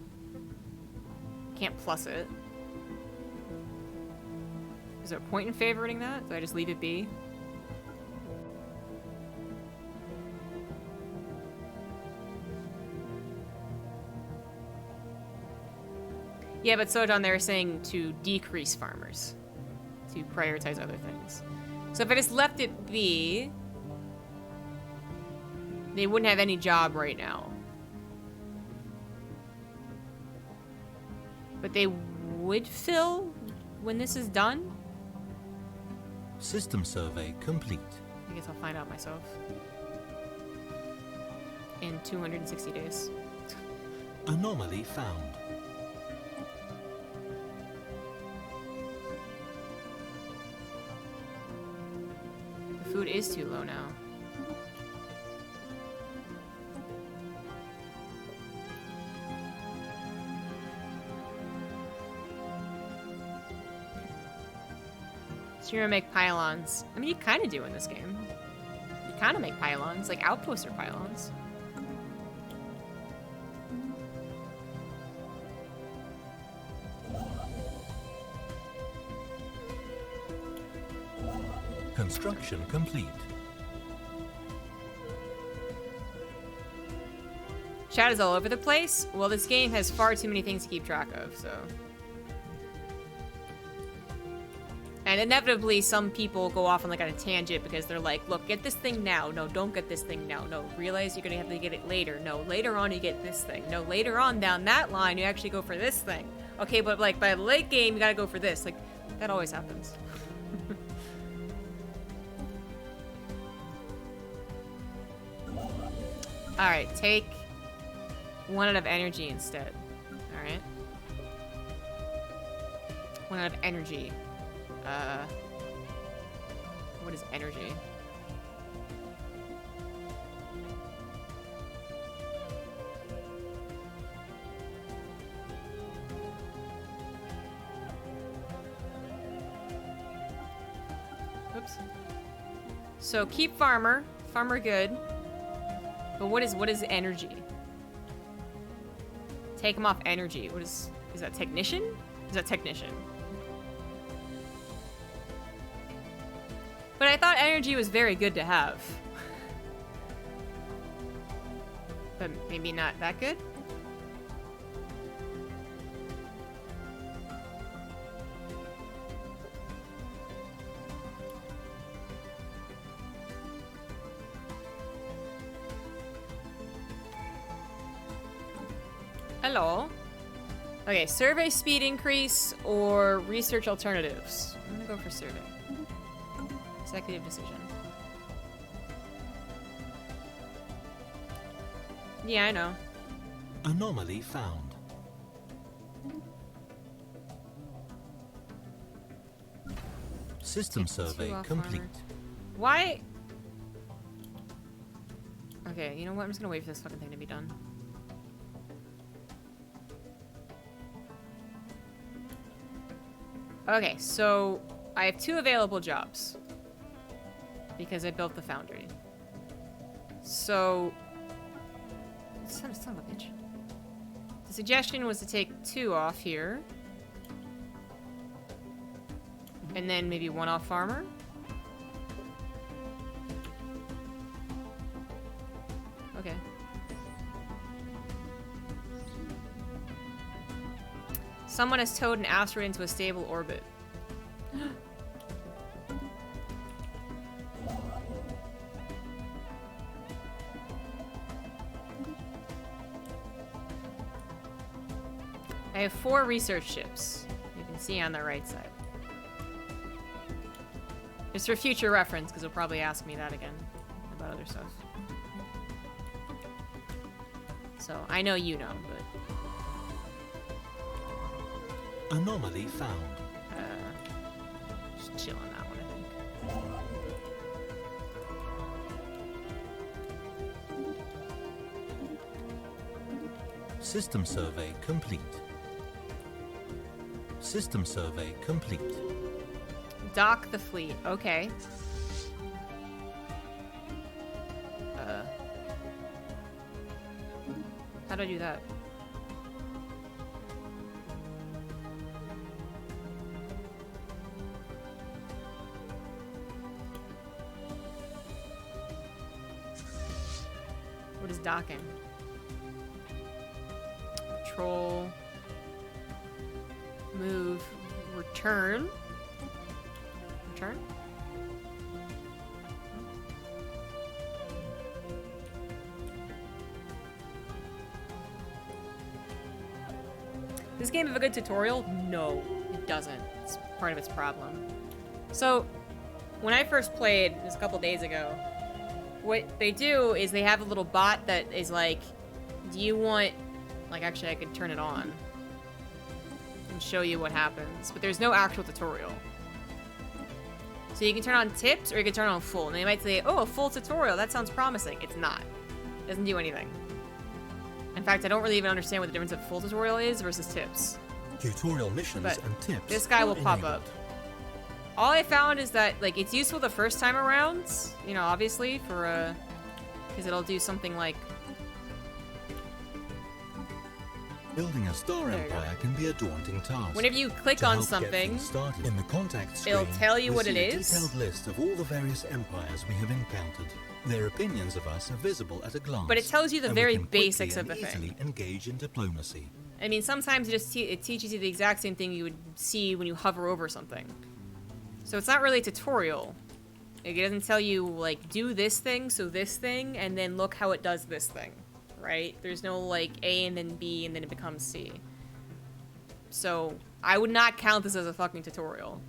A: Can't plus it. Is there a point in favoriting that? Do I just leave it be? Yeah, but Sojon, they were saying to decrease farmers. To prioritize other things. So if I just left it be, they wouldn't have any job right now. But they would fill when this is done?
C: System survey complete.
A: I guess I'll find out myself. In 260 days.
C: Anomaly found.
A: The food is too low now. So you're gonna make pylons. I mean, you kind of do in this game. You kind of make pylons, like outposts are pylons.
C: Construction complete.
A: Chat is all over the place. Well, this game has far too many things to keep track of, so. And inevitably, some people go off on like on a tangent because they're like, look, get this thing now. No, don't get this thing now. No, realize you're gonna have to get it later. No, later on you get this thing. No, later on down that line you actually go for this thing. Okay, but like by the late game you gotta go for this. Like, that always happens. Alright, take 1 out of energy instead. Alright. 1 out of energy. What is energy? Oops. So keep farmer. Farmer good. But what is energy? Take him off energy. What is that technician? Is that technician? But I thought energy was very good to have. But maybe not that good? Hello. Okay, survey speed increase or research alternatives? I'm gonna go for survey. Executive decision. Yeah, I know.
C: Anomaly found. System survey complete.
A: Why? Okay, you know what? I'm just gonna wait for this fucking thing to be done. Okay, so I have 2 available jobs. Because I built the foundry. So... Son of a bitch. The suggestion was to take 2 off here. And then maybe 1 off farmer. Okay. Someone has towed an asteroid into a stable orbit. I have 4 research ships. You can see on the right side. Just for future reference, because they'll probably ask me that again about other stuff. So, I know you know, but...
C: Anomaly found.
A: Just chill on that one, I think.
C: System survey complete. System survey complete.
A: Dock the fleet. Okay. How do I do that? docking. Control. Move. Return. Return? Does this game have a good tutorial? No, it doesn't. It's part of its problem. So, when I first played, it was a couple days ago, what they do is they have a little bot that is like, do you want... Like, actually, I could turn it on and show you what happens. But there's no actual tutorial. So you can turn on tips or you can turn on full. And they might say, oh, a full tutorial. That sounds promising. It's not. It doesn't do anything. In fact, I don't really even understand what the difference of full tutorial is versus tips.
C: Tutorial missions
A: But
C: and tips.
A: this guy will
C: are
A: pop
C: enabled.
A: up. All I found is that, like, it's useful the first time around, you know, obviously, for, because it'll do something like...
C: Building a star
A: There you go.
C: empire can be a daunting task.
A: Whenever you click
C: To
A: on
C: help get
A: something,
C: things started, in the contact screen,
A: it'll tell you
C: we
A: what
C: see
A: it
C: a
A: is.
C: detailed list of all the various empires we have encountered. Their opinions of us are visible at a glance.
A: But it tells you the
C: and we
A: very
C: can quickly
A: basics of
C: and
A: the thing.
C: easily engage in diplomacy.
A: I mean, sometimes it just it teaches you the exact same thing you would see when you hover over something. So it's not really a tutorial. Like, it doesn't tell you, like, do this thing, so this thing, and then look how it does this thing, right? There's no, like, A and then B and then it becomes C. So I would not count this as a fucking tutorial.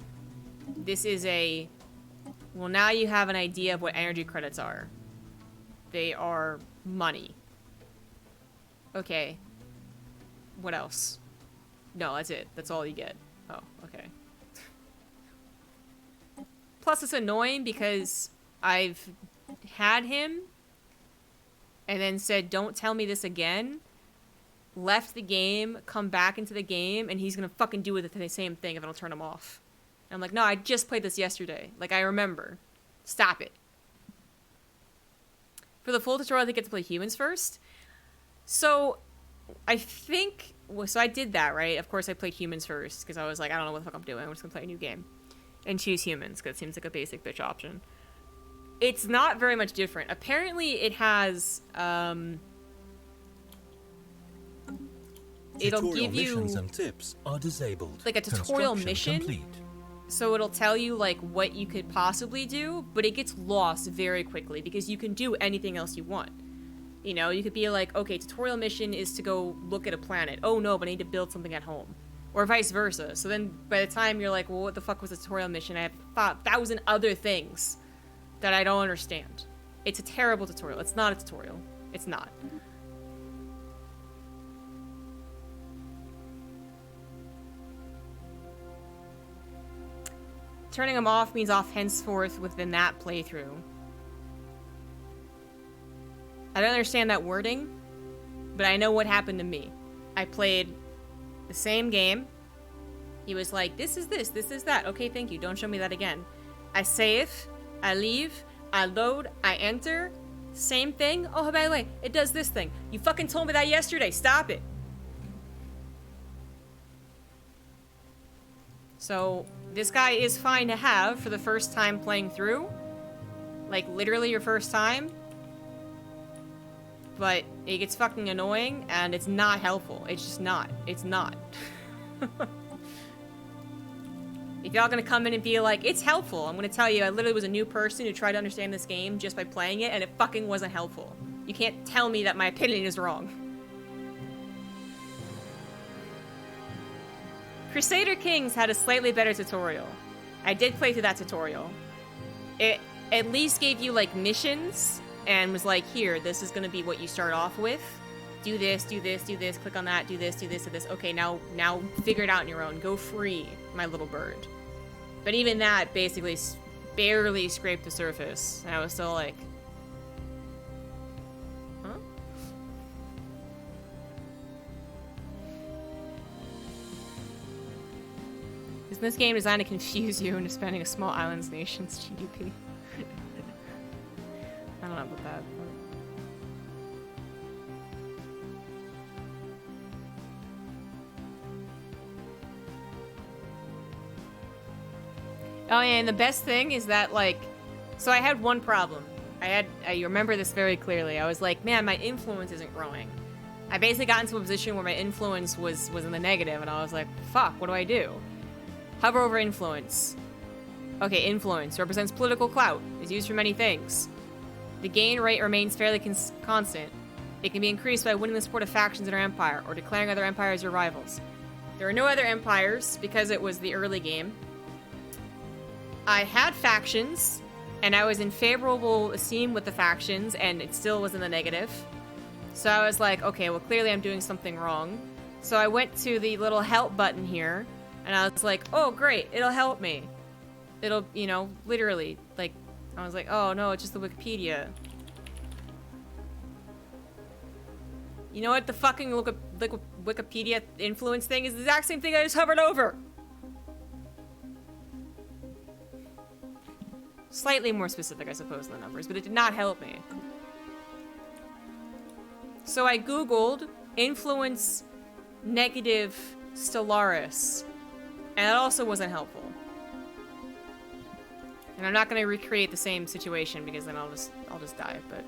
A: This is a... Well, now you have an idea of what energy credits are. They are money. Okay. What else? No, that's it. That's all you get. Oh, okay. Plus, it's annoying because I've had him and then said, don't tell me this again. Left the game, come back into the game, and he's gonna fucking do the same thing if I don't turn him off. And I'm like, no, I just played this yesterday. Like, I remember. Stop it. For the full tutorial, I think I get to play humans first. So, I think... Well, so I did that, right? Of course, I played humans first, because I was like, I don't know what the fuck I'm doing. I'm just gonna play a new game. And choose humans, because it seems like a basic bitch option. It's not very much different. Apparently, it has... it'll
C: Tutorial
A: give you...
C: missions and tips are disabled.
A: Like a tutorial
C: Construction
A: mission?
C: complete.
A: So it'll tell you, like, what you could possibly do, but it gets lost very quickly because you can do anything else you want. You know, you could be like, okay, tutorial mission is to go look at a planet. Oh no, but I need to build something at home. Or vice versa. So then by the time you're like, well, what the fuck was the tutorial mission? I have 1,000 other things that I don't understand. It's a terrible tutorial. It's not a tutorial. It's not. Turning them off means off henceforth within that playthrough. I don't understand that wording, but I know what happened to me. I played the same game. He was like, this is this is that. Okay, thank you. Don't show me that again. I save, I leave, I load, I enter. Same thing. Oh, by the way, it does this thing. You fucking told me that yesterday. Stop it. So, this guy is fine to have for the first time playing through. Like, literally your first time. But it gets fucking annoying, and it's not helpful. It's just not. It's not. If y'all gonna come in and be like, it's helpful, I'm gonna tell you, I literally was a new person who tried to understand this game just by playing it, and it fucking wasn't helpful. You can't tell me that my opinion is wrong. Crusader Kings had a slightly better tutorial. I did play through that tutorial. It at least gave you, like, missions, and was like, here, this is gonna be what you start off with. Do this, do this, do this, click on that, do this, do this, do this. Okay, now figure it out on your own. Go free, my little bird. But even that basically barely scraped the surface. And I was still like, huh? Isn't this game designed to confuse you into spending a small island's nation's GDP? I don't know about that. Oh yeah, and the best thing is that, like, so I had one problem. I remember this very clearly. I was like, man, my influence isn't growing. I basically got into a position where my influence was in the negative, and I was like, fuck, what do I do? Hover over influence. Okay, influence represents political clout. Is used for many things. The gain rate remains fairly constant. It can be increased by winning the support of factions in our empire, or declaring other empires your rivals. There are no other empires, because it was the early game. I had factions, and I was in favorable esteem with the factions, and it still was in the negative. So I was like, okay, well, clearly I'm doing something wrong. So I went to the little help button here, and I was like, oh, great, it'll help me. It'll, you know, literally, like, I was like, oh, no, it's just the Wikipedia. You know what? The fucking Wikipedia influence thing is the exact same thing I just hovered over. Slightly more specific, I suppose, than the numbers, but it did not help me. So I googled influence negative Stellaris, and that also wasn't helpful. And I'm not going to recreate the same situation because then I'll just die, but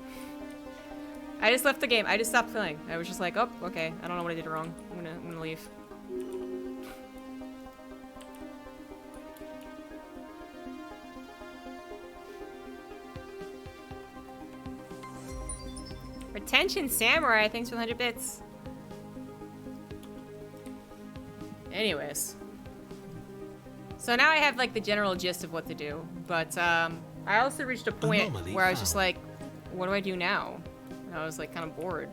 A: I just left the game. I just stopped playing. I was just like, oh, okay, I don't know what I did wrong. I'm gonna leave. Retention Samurai, thanks for the 100 bits. Anyways. So now I have like the general gist of what to do, but I also reached a point where I was just like, what do I do now? And I was like kind of bored,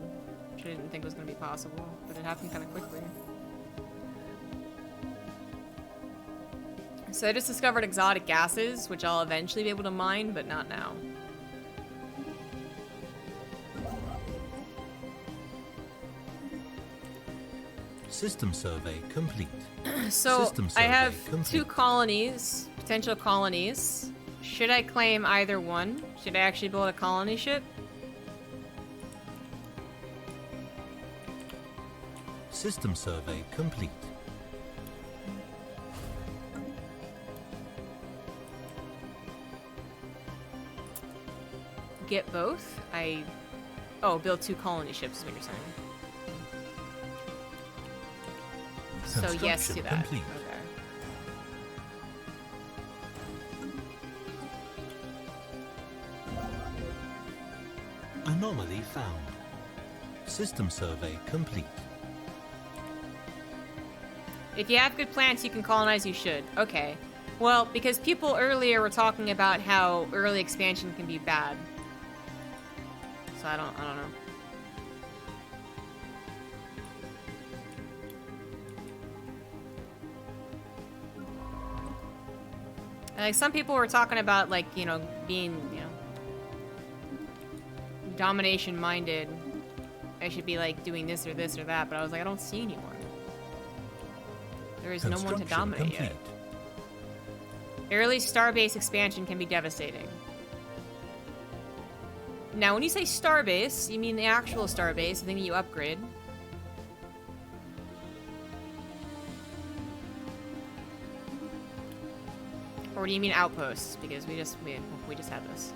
A: which I didn't think was going to be possible, but it happened kind of quickly. So I just discovered exotic gases, which I'll eventually be able to mine, but not now.
C: System survey complete.
A: So
C: System
A: I have
C: complete.
A: 2 colonies, potential colonies. Should I claim either one? Should I actually build a colony ship?
C: System survey complete.
A: Get both? Oh, build 2 colony ships is what you're saying. So yes to that.
C: Complete.
A: Okay.
C: Anomaly found. System survey complete.
A: If you have good plants you can colonize, you should. Okay. Well, because people earlier were talking about how early expansion can be bad. So I don't know. Like, some people were talking about, like, you know, being, you know, domination-minded. I should be, like, doing this or that, but I was like, I don't see anyone. There is no one to dominate yet. Early starbase expansion can be devastating. Now, when you say starbase, you mean the actual starbase, the thing that you upgrade. Or do you mean outposts? Because we just had this.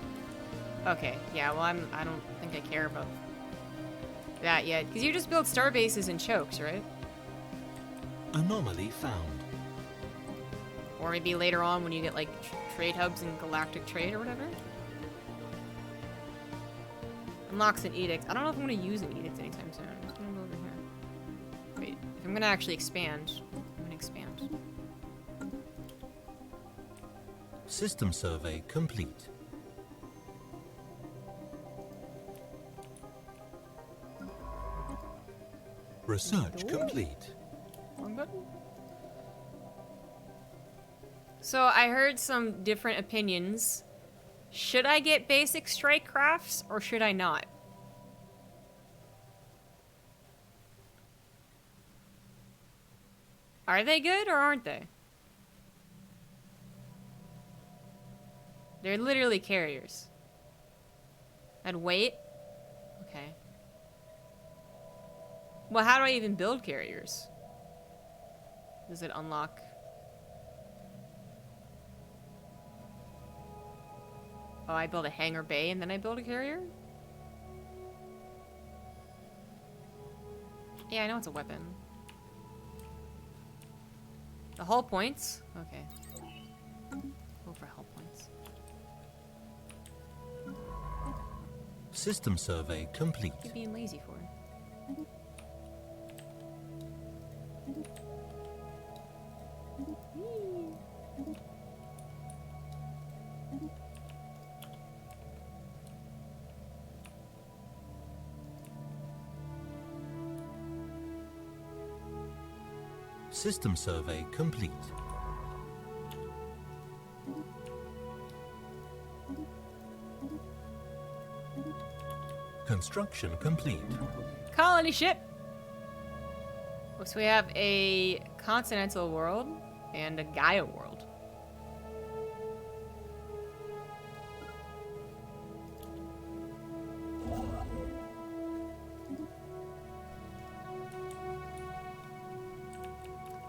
A: Okay, yeah, well I don't think I care about that yet. Because you just build star bases and chokes, right?
C: Anomaly found.
A: Or maybe later on when you get like trade hubs and galactic trade or whatever. Unlocks an edict. I don't know if I'm gonna use an edict anytime soon. I'm just gonna go over here. Wait, if I'm gonna actually expand, I'm gonna expand.
C: System survey complete. Research complete.
A: Wrong button. So I heard some different opinions. Should I get basic strike crafts or should I not? Are they good or aren't they? They're literally carriers. And weight? Okay. Well, how do I even build carriers? Does it unlock? Oh, I build a hangar bay and then I build a carrier? Yeah, I know it's a weapon. The hull points? Okay. Go for hull points.
C: System survey complete.
A: What are you being lazy for?
C: System survey complete. Construction complete.
A: Colony ship! Oh, so we have a continental world and a Gaia world.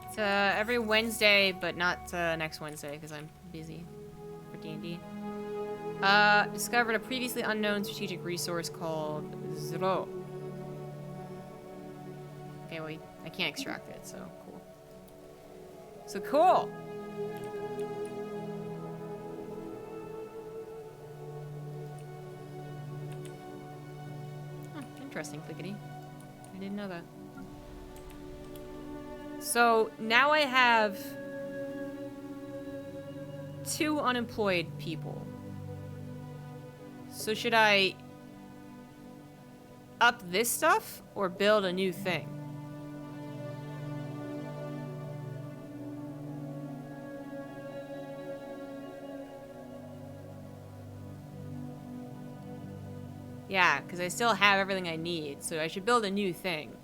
A: It's every Wednesday, but not next Wednesday because I'm busy for D&D. Discovered a previously unknown strategic resource called Zro. Okay, well, I can't extract it, so cool. So cool! Huh, interesting, Clickety. I didn't know that. So, now I have 2 unemployed people. So should I up this stuff or build a new thing? Yeah, because I still have everything I need, so I should build a new thing.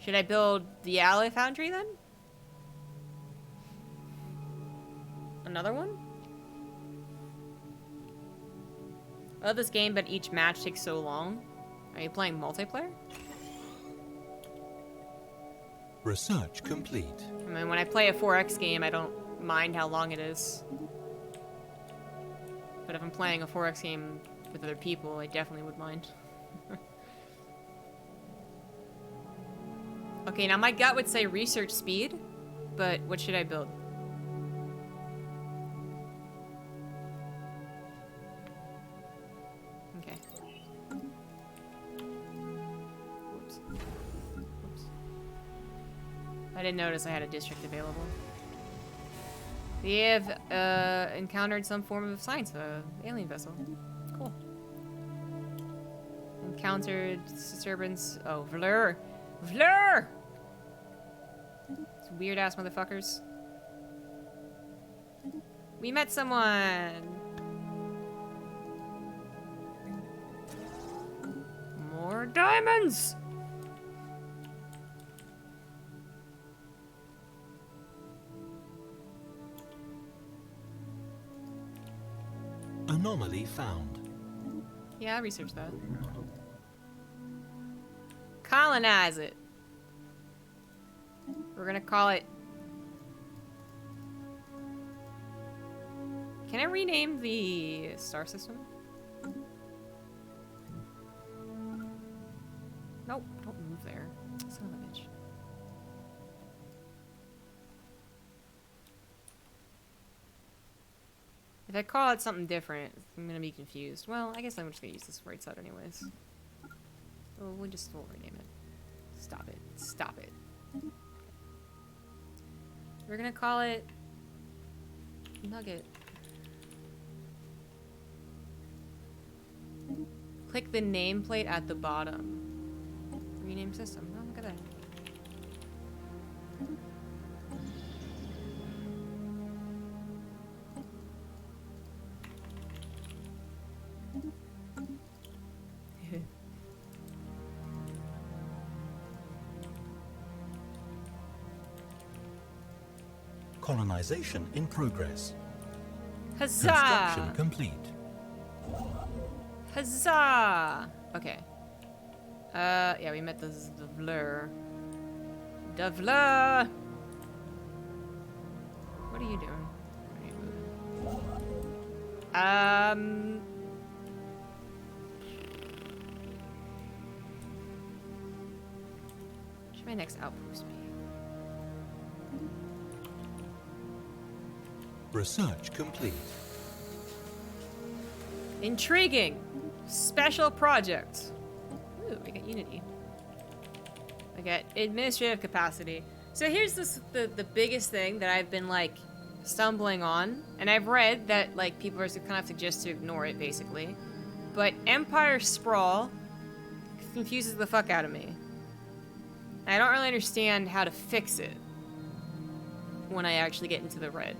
A: Should I build the Alloy Foundry then? Another one? I love this game, but each match takes so long. Are you playing multiplayer?
C: Research complete.
A: I mean, when I play a 4X game, I don't mind how long it is. But if I'm playing a 4X game with other people, I definitely would mind. Okay, now my gut would say research speed, but what should I build? Okay. Whoops. Whoops. I didn't notice I had a district available. We have encountered some form of science, alien vessel. Cool. Encountered disturbance. Oh, Vlur! Vlur! These weird ass motherfuckers. We met someone! More diamonds!
C: Anomaly found.
A: Yeah, I'll research that. Colonize it. We're gonna call it... Can I rename the star system? Nope, don't move there. Son of a bitch. If I call it something different, I'm gonna be confused. Well, I guess I'm just gonna use this right side anyways. So we'll rename it. Stop it. Stop it. We're gonna call it Nugget. Click the nameplate at the bottom. Rename system. Oh, look at that.
C: Colonization in progress.
A: Huzzah!
C: Construction complete.
A: Huzzah! Okay. Yeah, we met the Vlur. The Vlur! What are you doing? What are you moving? Should my next outpost be?
C: Research complete.
A: Intriguing. Special project. Ooh, we got Unity. I get administrative capacity. So here's the biggest thing that I've been like stumbling on, and I've read that like people are kind of suggest to ignore it basically, but Empire Sprawl confuses the fuck out of me. I don't really understand how to fix it when I actually get into the red,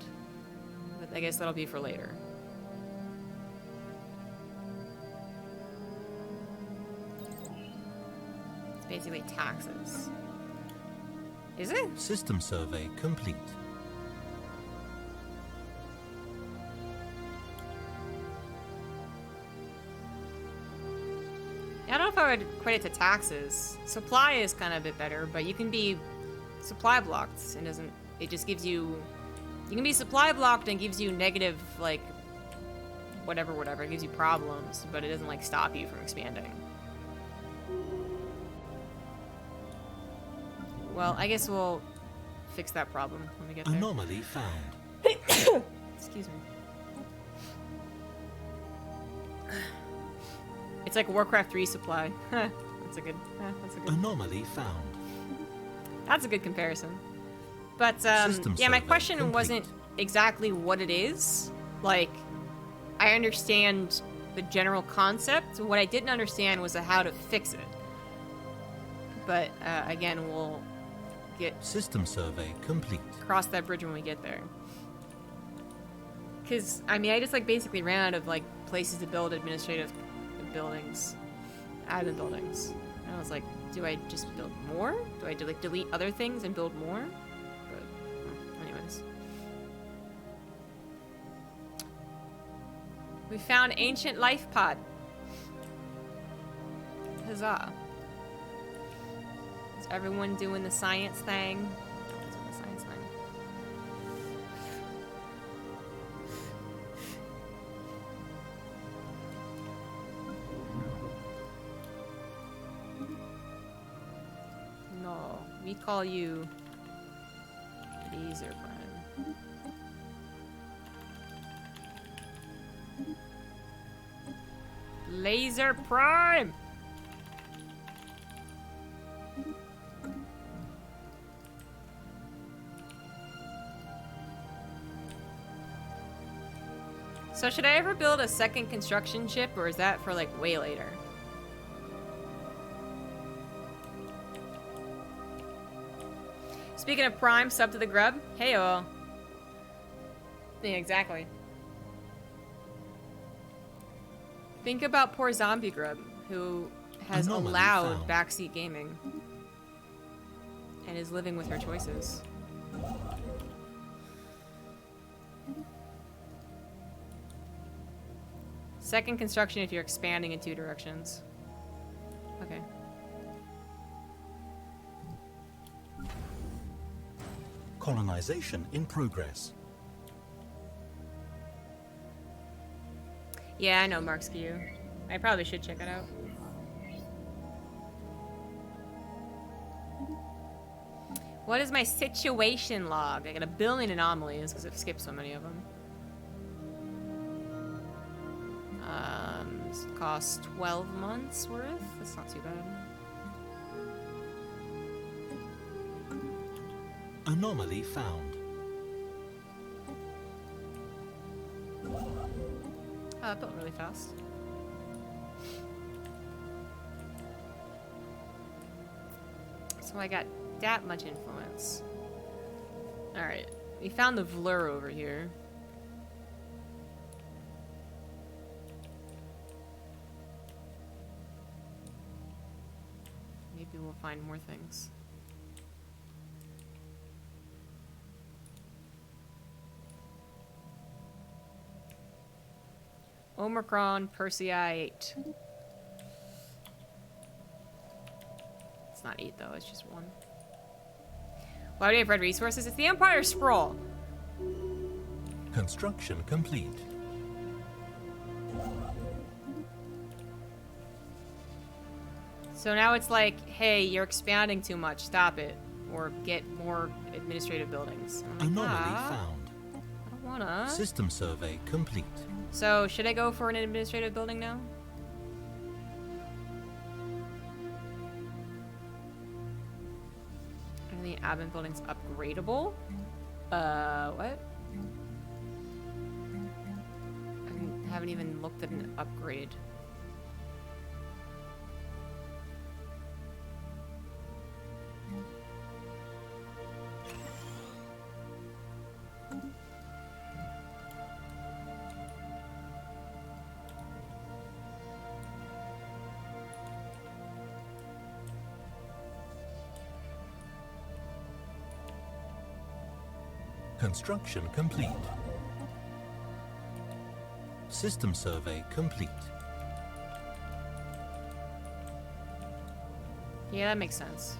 A: but I guess that'll be for later. It's basically taxes. Is it?
C: System survey complete.
A: I don't know if I would equate it to taxes. Supply is kind of a bit better, but you can be supply blocked and doesn't. It just gives you. You can be supply blocked and gives you negative like whatever. It gives you problems, but it doesn't like stop you from expanding. Well, I guess we'll fix that problem when we get there.
C: Anomaly found.
A: Excuse me. It's like Warcraft 3 supply. That's a good.
C: Anomaly found.
A: That's a good comparison. But
C: System
A: yeah, my
C: survey
A: question
C: complete.
A: wasn't exactly what it is. Like, I understand the general concept. What I didn't understand was how to fix it. But again, we'll get
C: System survey complete.
A: cross that bridge when we get there. Because I mean, I just like basically ran out of like places to build administrative buildings, admin buildings, and I was like, do I just build more? Do I like delete other things and build more? But anyways, we found ancient life pod. Huzzah! Is everyone doing the science thing? Everyone's doing the science thing. No, we call you Laser Prime. Laser Prime! So should I ever build a second construction ship, or is that for like way later? Speaking of Prime, sub to the grub. Hey-o. Yeah, exactly. Think about poor ZombieGrub, who has
C: Anomaly
A: allowed
C: found.
A: backseat gaming and is living with her choices. Second construction if you're expanding in 2 directions. Okay.
C: Colonization in progress.
A: Yeah, I know Mark's Q. I probably should check it out. What is my situation log? I got 1 billion anomalies because I've skipped so many of them. This costs 12 months worth. That's not too bad.
C: Anomaly found.
A: Oh, it built really fast. So I got that much influence. Alright. We found the Vlur over here. Maybe we'll find more things. Omicron Persei 8. It's not 8 though, it's just 1. Why do we have red resources? It's the Empire Sprawl.
C: Construction complete.
A: So now it's like, hey, you're expanding too much. Stop it. Or get more administrative buildings. I'm like,
C: Anomaly found.
A: I don't wanna.
C: System survey complete.
A: So should I go for an administrative building now? Are the admin buildings upgradable? What? I haven't even looked at an upgrade.
C: Construction complete. System survey complete.
A: Yeah, that makes sense.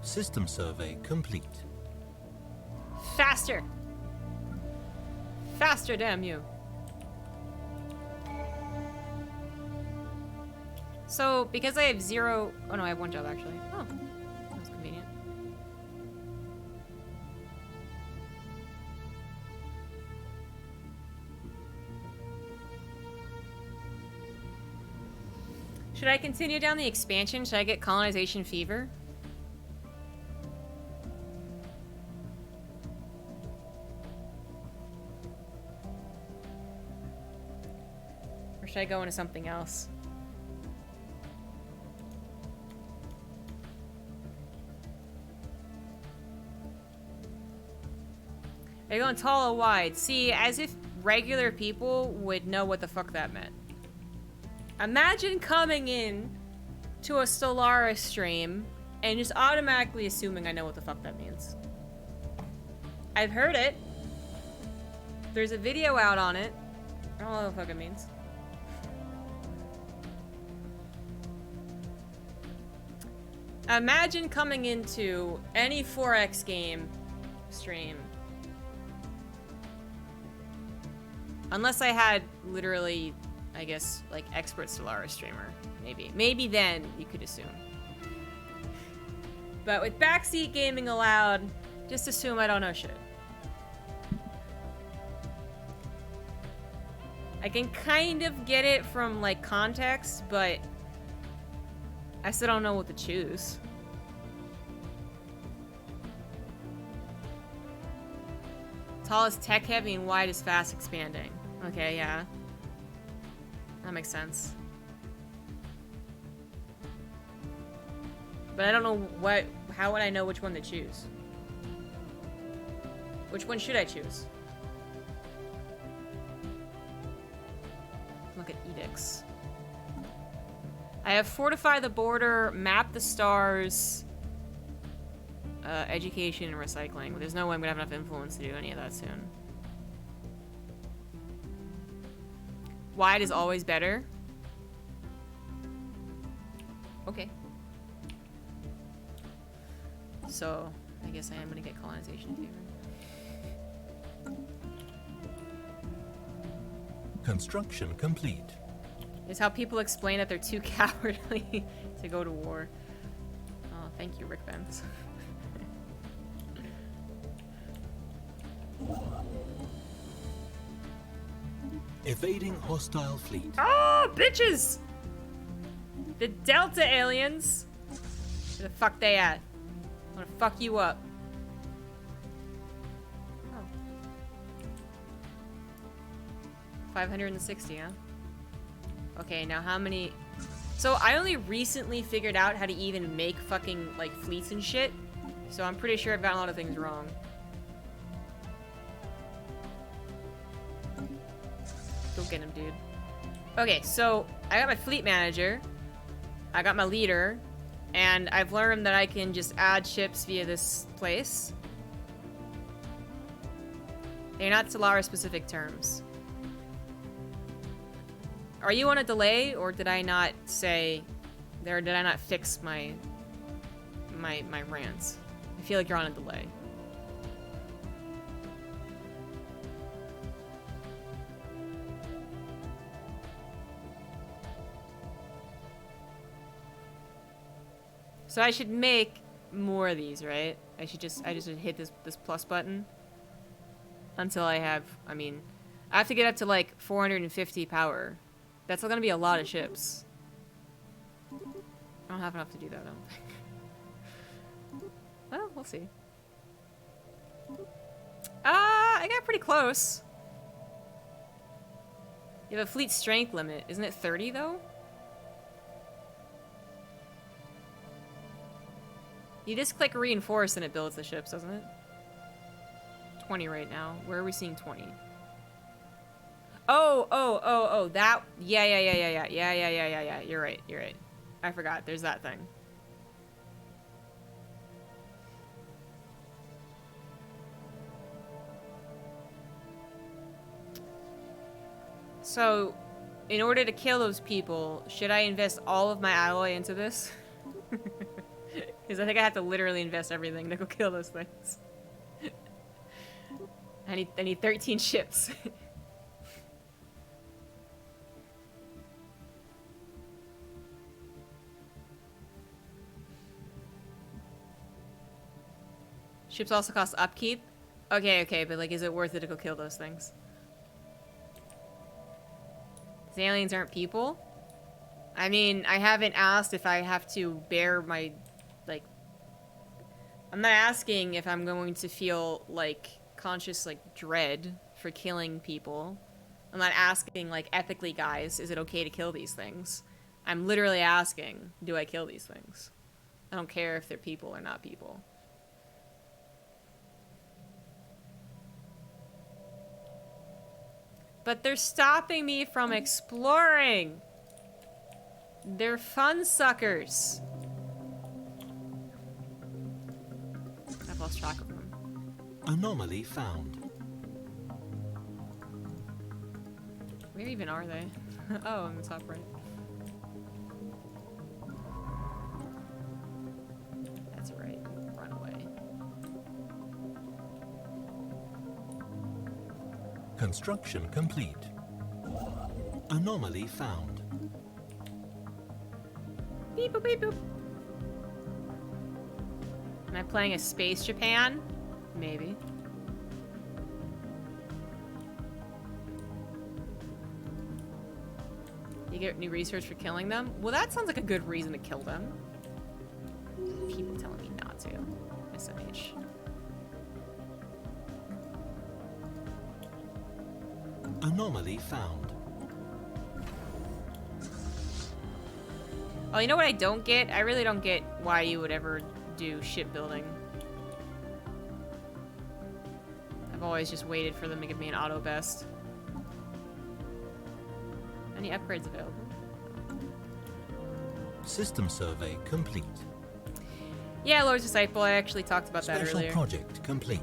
C: System survey complete.
A: Faster! Faster, damn you. So, because I have 0... Oh no, I have 1 job actually. Oh, that's convenient. Should I continue down the expansion? Should I get colonization fever? Or should I go into something else? Are you going tall or wide? See, as if regular people would know what the fuck that meant. Imagine coming in to a Stellaris stream and just automatically assuming I know what the fuck that means. I've heard it. There's a video out on it. I don't know what the fuck it means. Imagine coming into any 4X game stream. Unless I had literally, I guess, like expert Stellaris streamer. Maybe. Maybe then you could assume. But with backseat gaming allowed, just assume I don't know shit. I can kind of get it from like context, but I still don't know what to choose. Tall is tech heavy and wide is fast expanding. Okay, yeah. That makes sense. But I don't know how would I know which one to choose? Which one should I choose? Look at edicts. I have fortify the border, map the stars, education and recycling. There's no way I'm gonna have enough influence to do any of that soon. Wide is always better. Okay. So, I guess I am gonna get colonization fever.
C: Construction complete.
A: It's how people explain that they're too cowardly to go to war. Oh, thank you, Rick Benz.
C: Evading hostile fleet.
A: Oh, bitches! The Delta aliens. Where the fuck they at? I'm gonna fuck you up. Oh. 560, huh? Okay, now how many... So I only recently figured out how to even make fucking, like, fleets and shit. So I'm pretty sure I've gotten a lot of things wrong. Go get him, dude. Okay, so I got my fleet manager. I got my leader. And I've learned that I can just add ships via this place. They're not Stellaris specific terms. Are you on a delay, or did I not say There, did I not fix my rants? I feel like you're on a delay. So I should make more of these, right? I just hit this plus button until I have, I mean, I have to get up to like 450 power. That's still gonna be a lot of ships. I don't have enough to do that, I don't think. Well, we'll see. I got pretty close. You have a fleet strength limit. Isn't it 30 though? You just click reinforce and it builds the ships, doesn't it? 20 right now. Where are we seeing 20? Oh, that, yeah. You're right. I forgot, there's that thing. So, in order to kill those people, should I invest all of my alloy into this? Because I think I have to literally invest everything to go kill those things. I need 13 ships. Ships also cost upkeep? Okay, but like, is it worth it to go kill those things? The aliens aren't people? I mean, I haven't asked if I have to bear my, like... I'm not asking if I'm going to feel, like, conscious, like, dread for killing people. I'm not asking, like, ethically, guys, is it okay to kill these things? I'm literally asking, do I kill these things? I don't care if they're people or not people. But they're stopping me from exploring! They're fun suckers! I've lost track of them.
C: Anomaly found.
A: Where even are they? Oh, in the top right. That's right. Run away.
C: Construction complete. Anomaly found.
A: Beep boop beep boop. Am I playing a Space Japan? Maybe. You get new research for killing them? Well, that sounds like a good reason to kill them. People telling me not to. SMH.
C: Anomaly found.
A: Oh, you know what I don't get? I really don't get why you would ever do shipbuilding. I've always just waited for them to give me an auto best. Any upgrades available?
C: System survey complete.
A: Yeah, Lord's Disciple, I actually talked about that
C: Special
A: earlier.
C: project complete.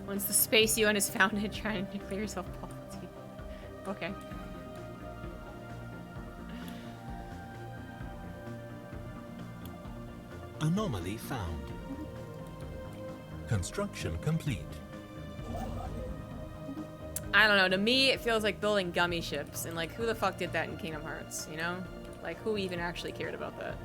A: Once the space UN is founded, trying to nuclear self-policy. Okay.
C: Anomaly found. Construction complete.
A: I don't know, to me it feels like building gummy ships, and like, who the fuck did that in Kingdom Hearts, you know? Like, who even actually cared about that?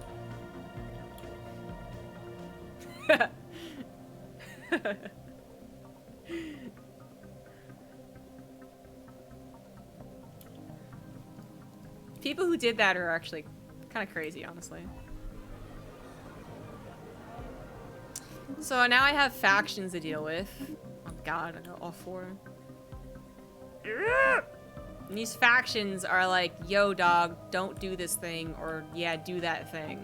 A: People who did that are actually kind of crazy, honestly. So now I have factions to deal with. Oh god, I got all four. And these factions are like, yo dog, don't do this thing, or yeah, do that thing.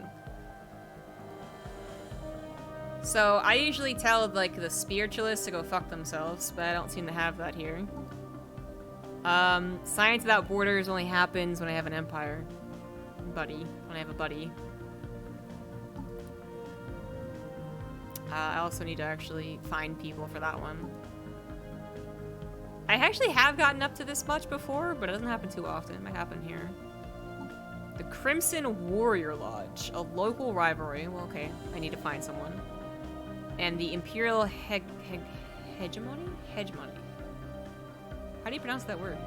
A: So I usually tell like the spiritualists to go fuck themselves, but I don't seem to have that here. Science Without Borders only happens when I have an empire. Buddy. When I have a buddy. I also need to actually find people for that one. I actually have gotten up to this much before, but it doesn't happen too often. It might happen here. The Crimson Warrior Lodge, a local rivalry. Well, okay, I need to find someone. And the Imperial Hegemony? Hegemony. How do you pronounce that word?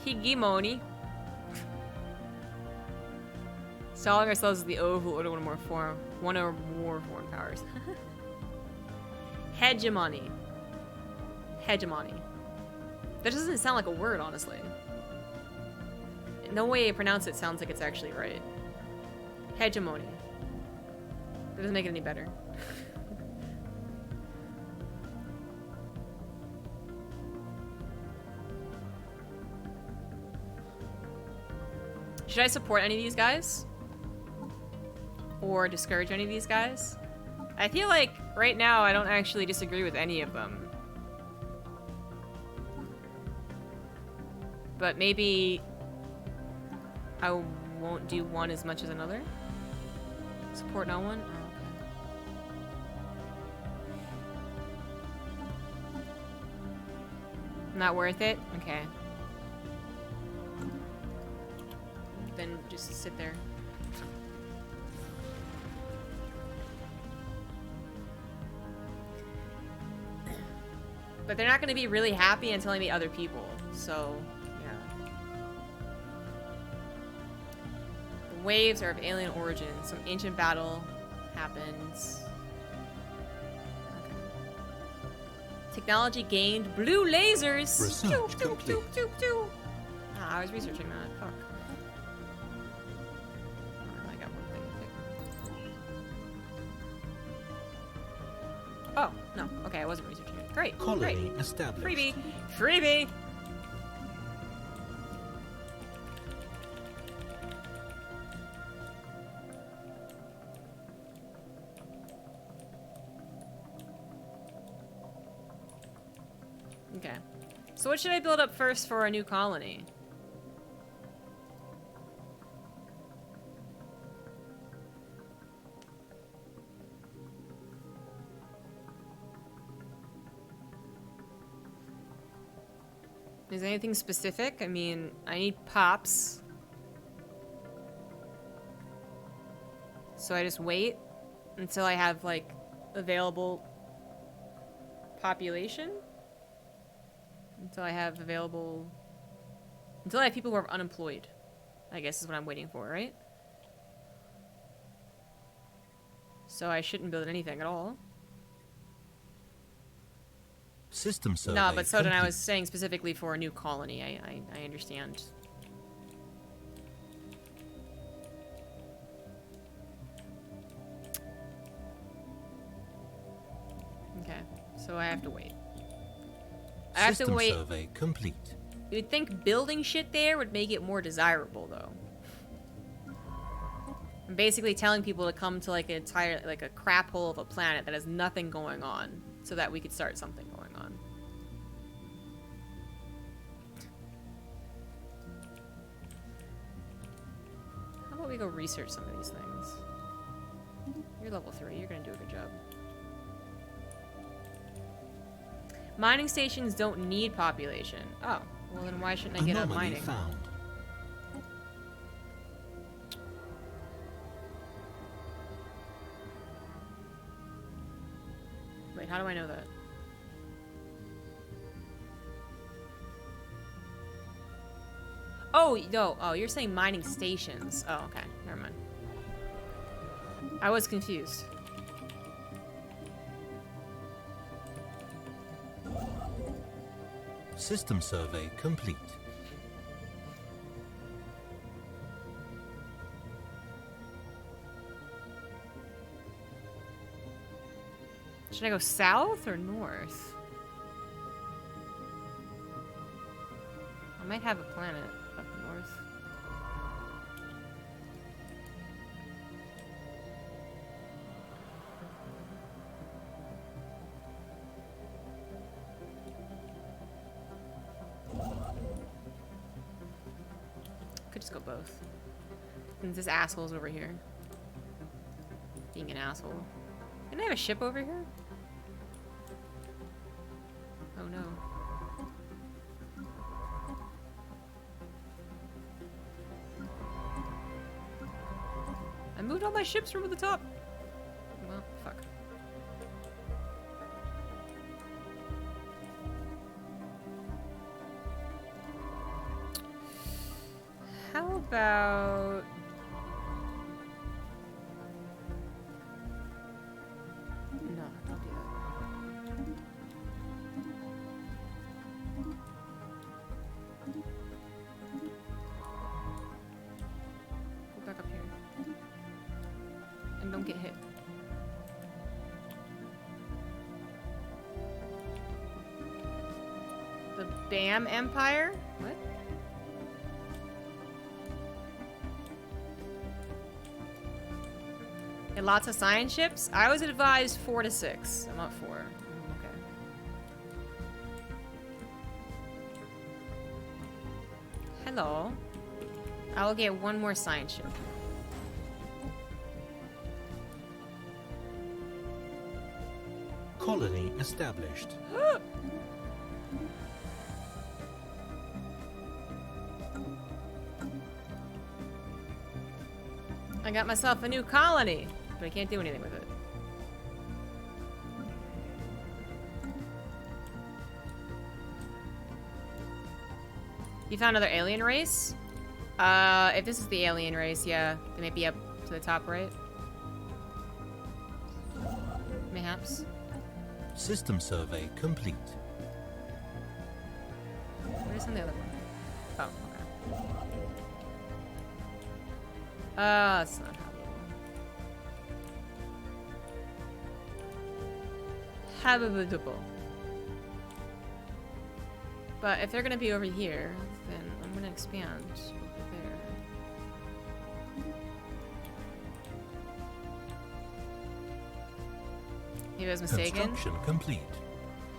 A: Hegemony. Installing ourselves as the Oval Order one or more foreign powers. Hegemony. Hegemony. That doesn't sound like a word, honestly. No way I pronounce it sounds like it's actually right. Hegemony. That doesn't make it any better. Should I support any of these guys? Or discourage any of these guys? I feel like right now I don't actually disagree with any of them. But maybe I won't do one as much as another. Support no one? Oh, okay. Not worth it? Okay. Then just sit there. But they're not going to be really happy until I meet other people, so yeah. The waves are of alien origin. Some ancient battle happens. Okay. Technology gained. Blue lasers!
C: Research complete.
A: Ah, I was researching that. Fuck. I got one thing to pick. Oh, no. Okay, I wasn't researching it. Great.
C: Colony
A: Great.
C: established.
A: Freebie. Freebie! Okay. So what should I build up first for a new colony? Is there anything specific? I mean, I need pops. So I just wait until I have, like, available population? Until I have available... Until I have people who are unemployed, I guess is what I'm waiting for, right? So I shouldn't build anything at all.
C: System survey.
A: No, but Soden, I
C: complete.
A: was saying specifically for a new colony. I understand. Okay, so I have to wait. I have to
C: System
A: wait.
C: survey complete.
A: You'd think building shit there would make it more desirable, though. I'm basically telling people to come to like an entire, like a crap hole of a planet that has nothing going on, so that we could start something going on. How about we go research some of these things? You're level 3. You're gonna do a good job. Mining stations don't need population. Oh, well then why shouldn't I get up
C: Anomaly
A: mining?
C: found.
A: Wait, how do I know that? Oh, no. Oh, you're saying mining stations. Oh, okay. Never mind. I was confused.
C: System survey complete.
A: Should I go south or north? I might have a planet up north. Could just go both. And this asshole's over here. Being an asshole. Didn't I have a ship over here? Oh no. I moved all my ships from the top. Well, fuck. How about... No, don't do that. Go back up here. And don't get hit. The BAM Empire? What? And lots of science ships? I was advised 4 to 6. I'm not 4. Okay. Hello. I will get one more science ship.
C: Colony established.
A: I got myself a new colony, but I can't do anything with it. You found another alien race? If this is the alien race, yeah. They may be up to the top right. Mayhaps.
C: System survey complete.
A: Where's on the other one? Oh, okay. That's not habitable. But if they're gonna be over here, then I'm gonna expand over there. Maybe I was mistaken.
C: Construction complete.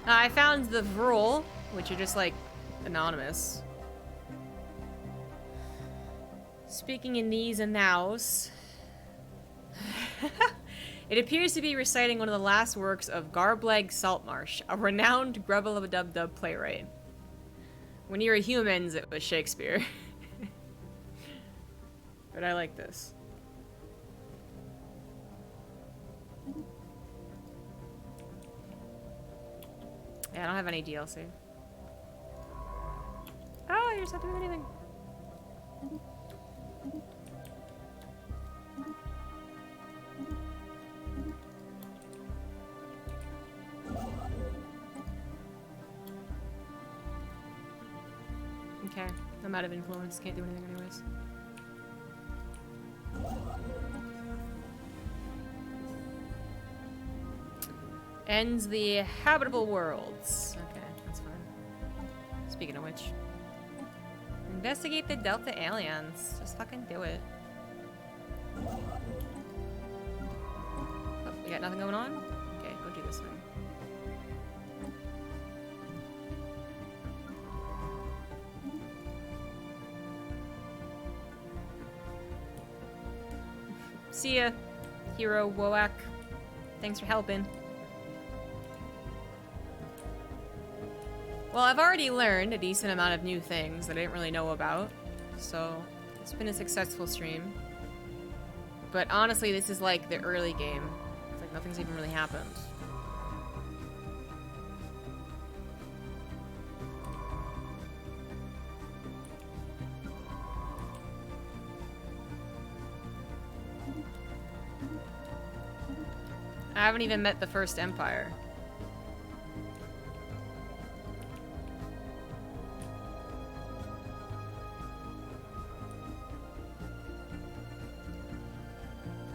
A: I found the rule, which are just like anonymous. Speaking in these and nows. It appears to be reciting one of the last works of Garbleg Saltmarsh, a renowned grubble-of-a-dub-dub playwright. When you were humans, it was Shakespeare. But I like this. Yeah, I don't have any DLC. Oh, you just have to do anything. Okay, I'm out of influence. Can't do anything anyways. Ends the habitable worlds. Okay, that's fine. Speaking of which. Investigate the Delta aliens. Just fucking do it. Oh, we got nothing going on? Okay, go do this thing. See ya, Hero Woak. Thanks for helping. Well, I've already learned a decent amount of new things that I didn't really know about, so it's been a successful stream. But honestly, this is like the early game. It's like nothing's even really happened. I haven't even met the first Empire.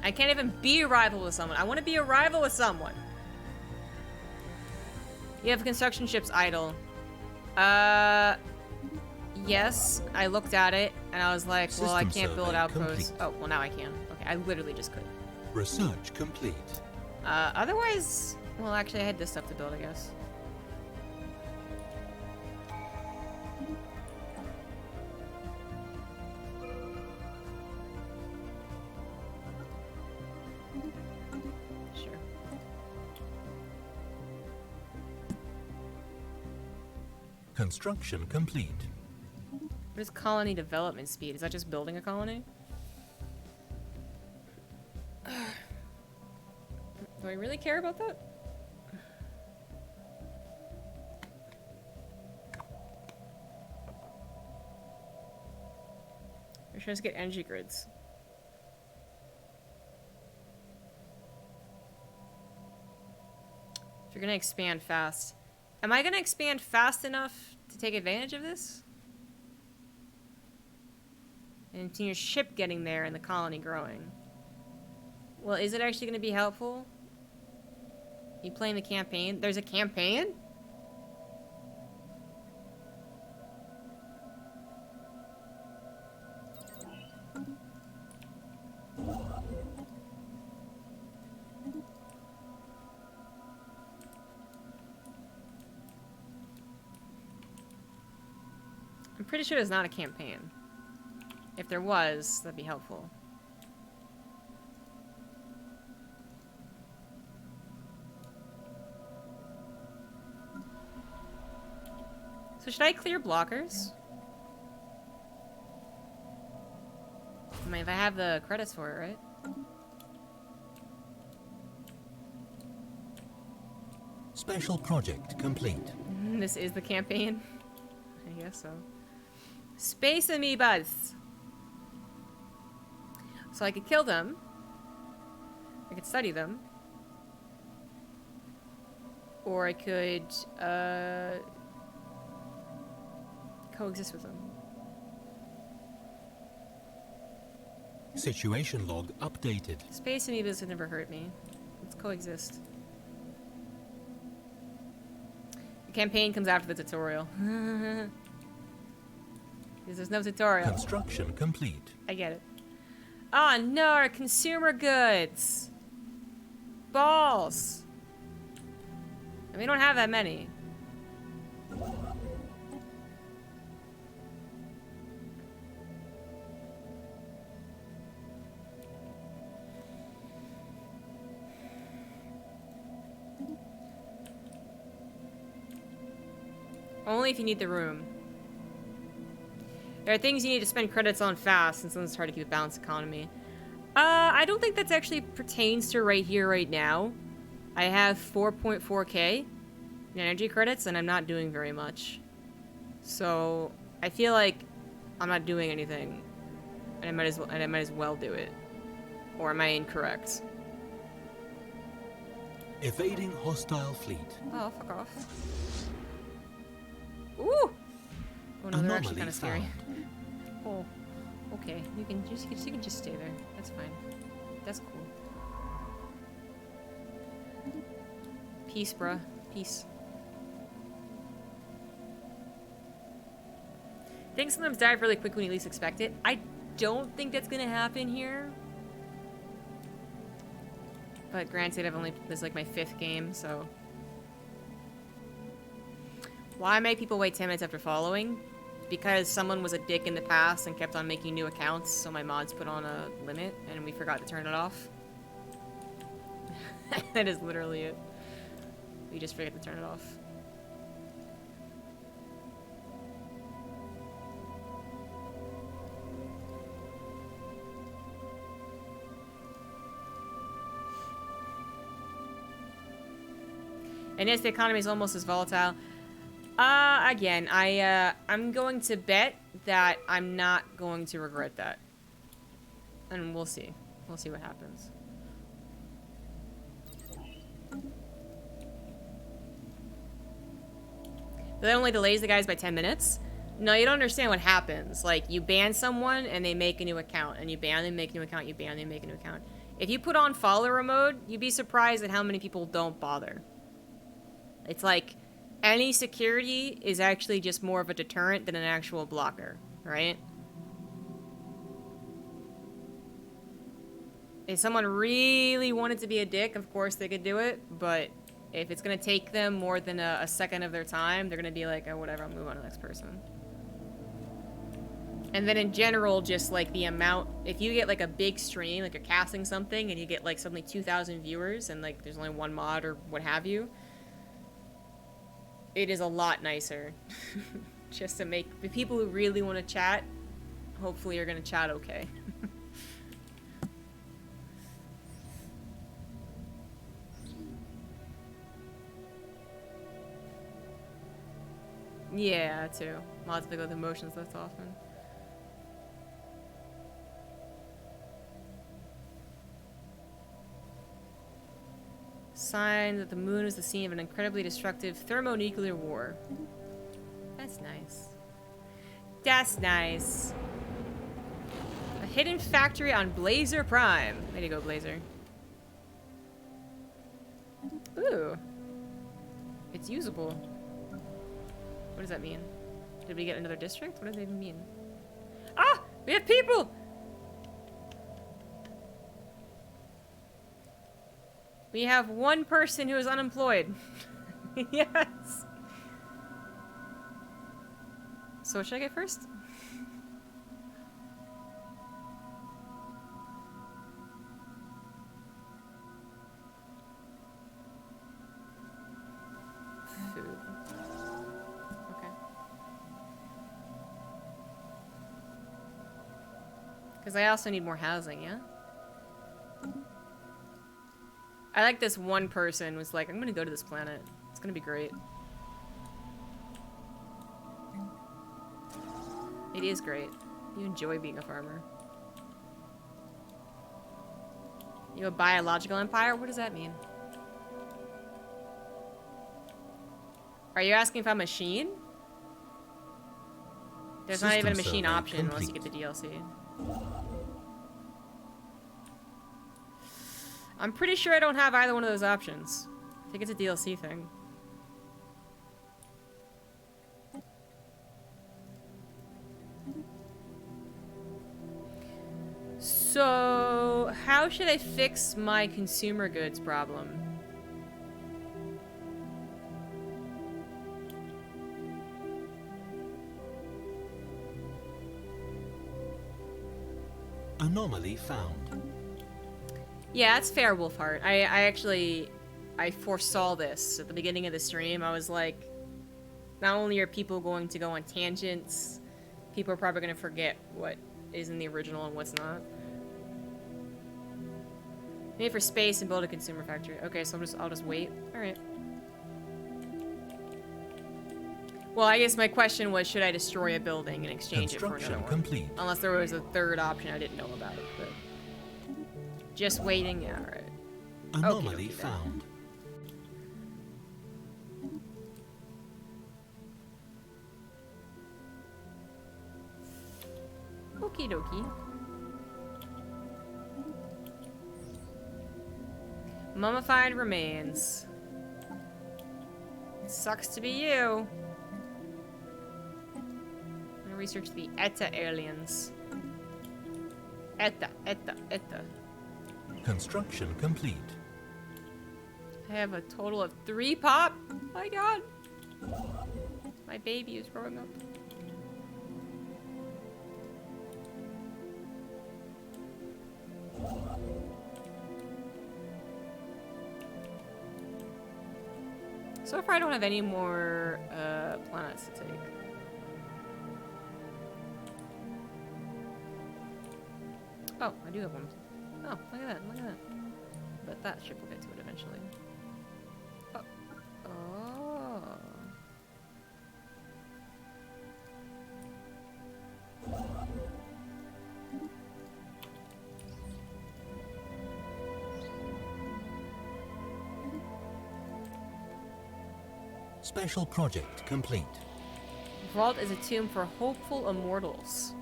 A: I can't even be a rival with someone. I want to be a rival with someone. You have construction ships idle. Yes, I looked at it and I was like, well, I can't build outposts. Oh, well, now I can. Okay, I literally just could.
C: Research complete.
A: Otherwise, well, actually, I had this stuff to build, I guess. Sure.
C: Construction complete.
A: What is colony development speed? Is that just building a colony? Do I really care about that? Or should I just get energy grids? If you're gonna expand fast. Am I gonna expand fast enough to take advantage of this? And see your ship getting there and the colony growing. Well, is it actually gonna be helpful? You playing the campaign? There's a campaign? I'm pretty sure there's not a campaign. If there was, that'd be helpful. So should I clear blockers? I mean, if I have the credits for it, right?
C: Special project complete.
A: This is the campaign? I guess so. Space amoebas! So I could kill them. I could study them. Or I could, coexist with them.
C: Situation log updated.
A: Space amoebas have never hurt me. Let's coexist. The campaign comes after the tutorial. Because there's no tutorial.
C: Construction complete.
A: I get it. Oh no, consumer goods. Balls. And we don't have that many. Only if you need the room. There are things you need to spend credits on fast, since it's hard to keep a balanced economy. I don't think that's actually pertains to right here, right now. I have 4.4k in energy credits, and I'm not doing very much. So, I feel like I'm not doing anything, and I might as well do it. Or am I incorrect?
C: Evading hostile fleet.
A: Oh, fuck off. Ooh! Oh no, they're actually kind of scary. Oh, okay. You can just stay there. That's fine. That's cool. Peace, bruh. Peace. Things sometimes dive really quick when you least expect it. I don't think that's gonna happen here. But granted, this is like my 5th game, so. Why make people wait 10 minutes after following? Because someone was a dick in the past and kept on making new accounts, so my mods put on a limit, and we forgot to turn it off. That is literally it. We just forget to turn it off. And yes, the economy is almost as volatile. Again, I'm going to bet that I'm not going to regret that. And we'll see. We'll see what happens. That only delays the guys by 10 minutes? No, you don't understand what happens. Like, you ban someone and they make a new account. And you ban them, make a new account, you ban them, make a new account. If you put on follower mode, you'd be surprised at how many people don't bother. It's like, any security is actually just more of a deterrent than an actual blocker, right? If someone really wanted to be a dick, of course they could do it, but if it's gonna take them more than a second of their time, they're gonna be like, oh, whatever, I'll move on to the next person. And then in general, just like the amount, if you get like a big stream, like you're casting something, and you get like suddenly 2,000 viewers, and like there's only one mod or what have you, it is a lot nicer. Just to make the people who really want to chat, hopefully are going to chat okay. Yeah, too. Lots of people with emotions less often. Sign that the moon is the scene of an incredibly destructive thermonuclear war. That's nice. That's nice. A hidden factory on Blazer Prime. Way to go, Blazer. Ooh. It's usable. What does that mean? Did we get another district? What does that even mean? Ah! We have people! We have one person who is unemployed. Yes. So what should I get first? Food. Okay. Because I also need more housing, yeah? I like this one person was like, I'm gonna go to this planet. It's gonna be great. It is great. You enjoy being a farmer. You a biological empire? What does that mean? Are you asking if I'm a machine? There's not even a machine option unless you get the DLC. I'm pretty sure I don't have either one of those options. I think it's a DLC thing. So, how should I fix my consumer goods problem?
C: Anomaly found.
A: Yeah, it's fair, Wolfheart. I foresaw this at the beginning of the stream. I was like, not only are people going to go on tangents, people are probably going to forget what is in the original and what's not. Need for space and build a consumer factory. Okay, so I'll just wait. All right. Well, I guess my question was, should I destroy a building and exchange it for another one?
C: Complete.
A: Unless there was a third option I didn't know about it, but just waiting. Yeah, all right.
C: Anomaly
A: Okey-dokey,
C: found.
A: Okie dokie. Mummified remains. Sucks to be you. I'm gonna research the Eta aliens. Eta.
C: Construction complete.
A: I have a total of 3 pop. My god. My baby is growing up. So far I don't have any more planets to take. Oh, I do have one. Oh, look at that, look at that. But that ship will get to it eventually. Oh. Oh.
C: Special project complete.
A: Vault is a tomb for hopeful immortals.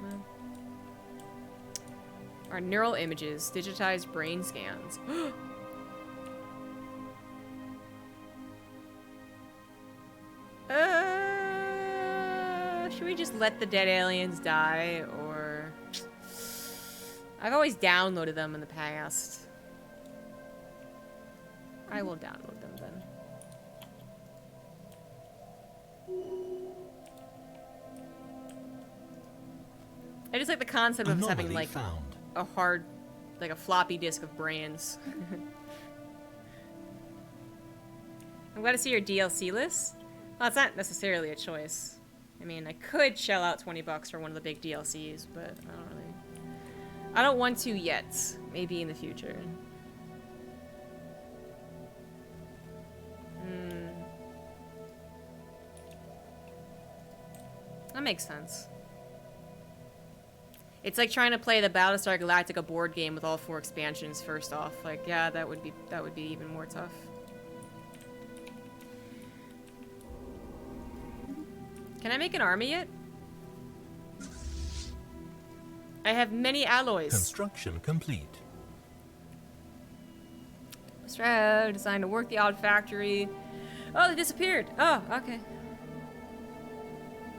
A: Our neural images, digitized brain scans. Should we just let the dead aliens die, or... I've always downloaded them in the past. I will download them then. I just like the concept of having, like, a hard, like a floppy disk of brains. I'm glad to see your DLC list. Well, it's not necessarily a choice. I mean, I could shell out 20 bucks for one of the big DLCs, but I don't want to yet. Maybe in the future. That makes sense. It's like trying to play the Battlestar Galactica board game with all 4 expansions first off. Like, yeah, that would be even more tough. Can I make an army yet? I have many alloys.
C: Construction complete.
A: Stroud designed to work the odd factory. Oh, they disappeared. Oh, okay.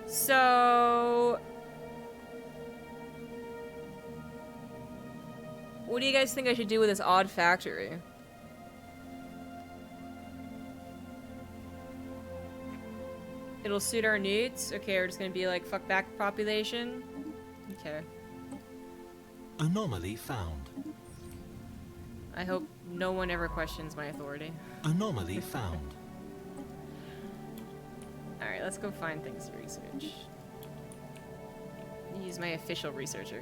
A: So, what do you guys think I should do with this odd factory? It'll suit our needs. Okay, we're just gonna be like, fuck back population. Okay.
C: Anomaly found.
A: I hope no one ever questions my authority.
C: Anomaly found.
A: Alright, let's go find things to research. Use my official researcher.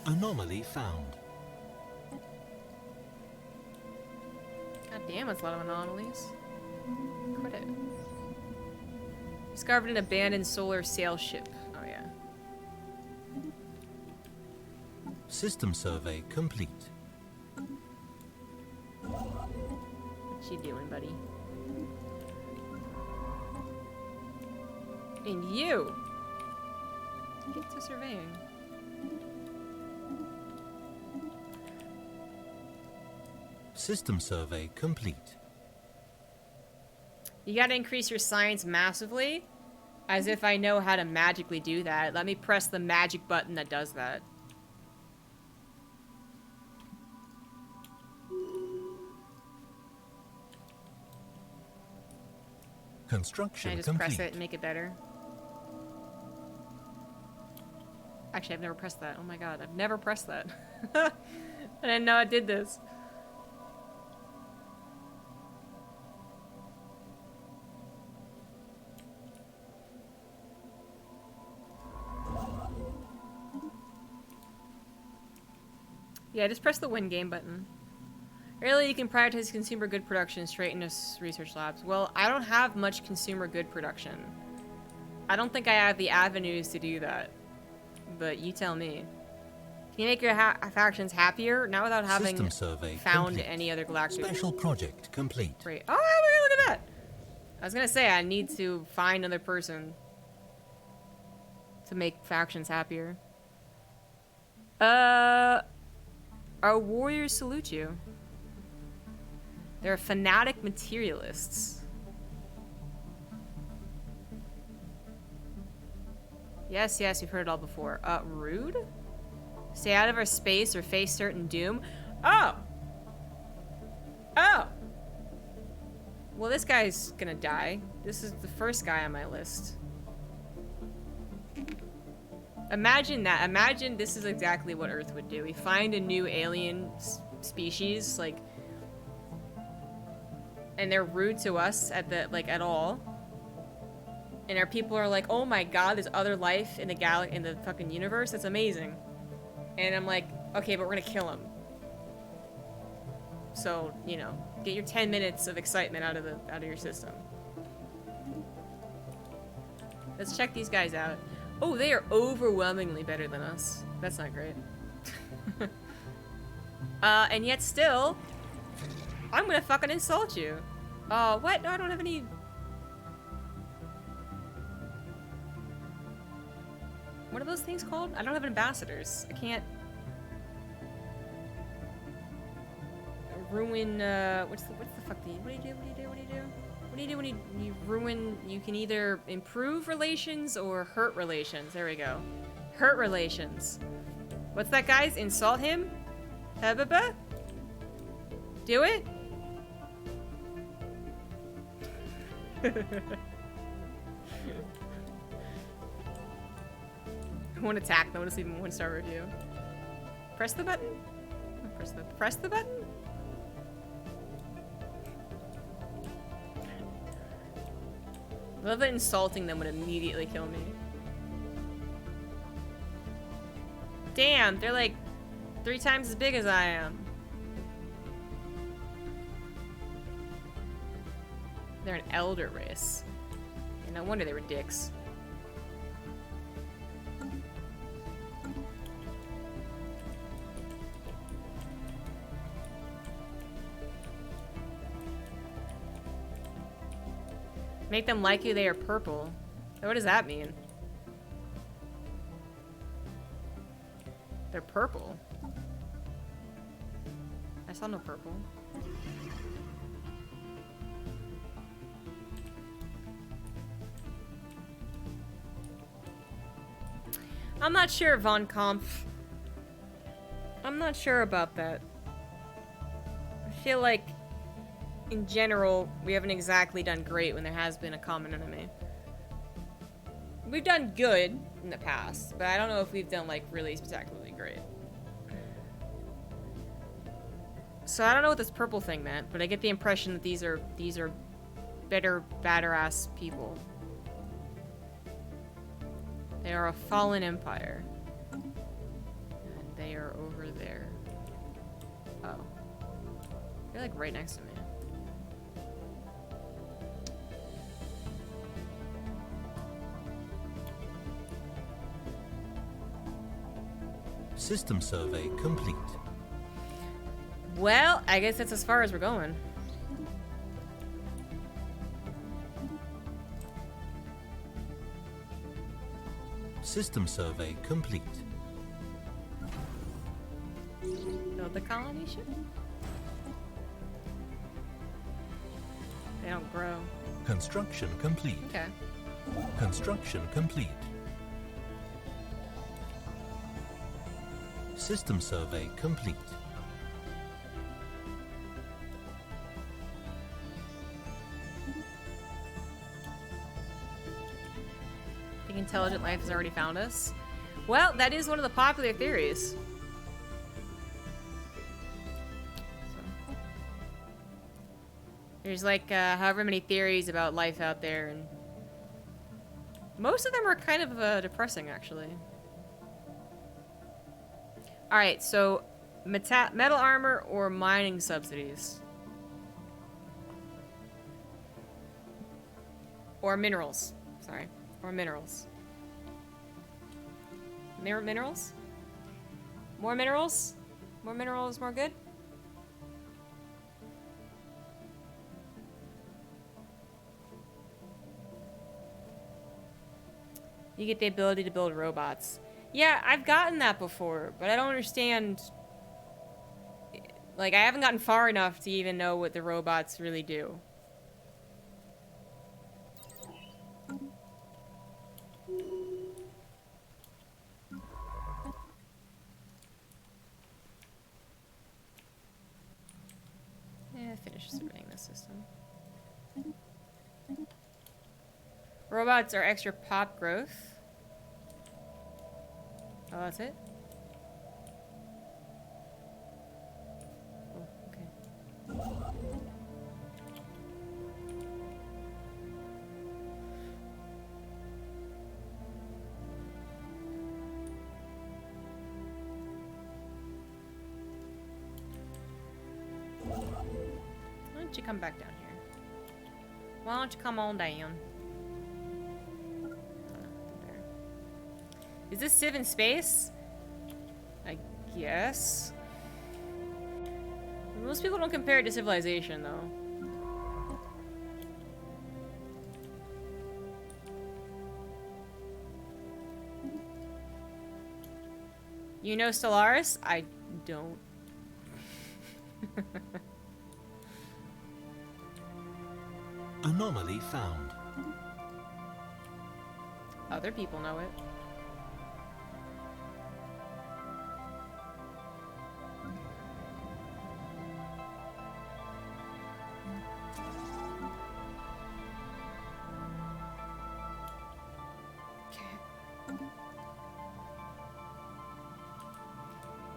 C: Anomaly found.
A: God damn, that's a lot of anomalies. Quit it. Discovered an abandoned solar sail ship. Oh yeah.
C: System survey complete.
A: What you doing, buddy? And you! Get to surveying.
C: System survey complete.
A: You gotta increase your science massively? As if I know how to magically do that. Let me press the magic button that does that.
C: Construction
A: Can I just
C: complete.
A: press it and make it better? Actually, I've never pressed that. Oh my god, I've never pressed that. I didn't know I did this. Yeah, just press the win game button. Really, you can prioritize consumer good production straight into research labs. Well, I don't have much consumer good production. I don't think I have the avenues to do that. But you tell me. Can you make your factions happier? Not without having
C: System survey
A: found
C: complete.
A: any other galactic...
C: Special project complete.
A: Great. Oh, look at that! I was gonna say, I need to find another person to make factions happier. Our warriors salute you. They're fanatic materialists. Yes, yes, we've heard it all before. Rude? Stay out of our space or face certain doom. Oh! Oh! Well, this guy's gonna die. This is the first guy on my list. Imagine that. Imagine this is exactly what Earth would do. We find a new alien species, like, and they're rude to us at at all. And our people are like, oh my god, there's other life in the fucking universe. That's amazing. And I'm like, okay, but we're gonna kill him. So, you know, get your 10 minutes of excitement out of your system. Let's check these guys out. Oh, they are overwhelmingly better than us. That's not great. And yet still, I'm gonna fucking insult you. What? No, I don't have any... What are those things called? I don't have ambassadors. I can't... Ruin, what's the fuck do you... What do you do? What do you do? What do you do? What do you do when you ruin... You can either improve relations or hurt relations. There we go. Hurt relations. What's that, guys? Insult him? Hebaba? Do it? One attack, notice even 1-star review. Press the button? Press the button? I love that insulting them would immediately kill me. Damn, they're like 3 times as big as I am. They're an elder race. And no wonder they were dicks. Make them like you, they are purple. What does that mean? They're purple. I saw no purple. I'm not sure, Von Kampf. I'm not sure about that. I feel like, in general, we haven't exactly done great when there has been a common enemy. We've done good in the past, but I don't know if we've done, like, really spectacularly great. So I don't know what this purple thing meant, but I get the impression that these are better, badder-ass people. They are a fallen empire. And they are over there. Oh. They're like right next to me.
C: System survey complete.
A: Well, I guess that's as far as we're going.
C: System survey complete.
A: Build the colony ship? They don't grow.
C: Construction complete.
A: Okay.
C: Construction complete. System survey complete.
A: Think intelligent life has already found us? Well, that is one of the popular theories. So. There's like however many theories about life out there, and most of them are kind of depressing, actually. Alright, so metal armor or mining subsidies? Or minerals. Sorry. Or minerals. Minerals? More minerals? More minerals, more good? You get the ability to build robots. Yeah, I've gotten that before, but I don't understand. Like, I haven't gotten far enough to even know what the robots really do. Yeah, finish surveying this system. Robots are extra pop growth. Oh, that's it? Oh, okay. Why don't you come back down here? Why don't you come on down? Is this Civ in space? I guess. Most people don't compare it to Civilization, though. You know Stellaris? I don't.
C: Anomaly found.
A: Other people know it.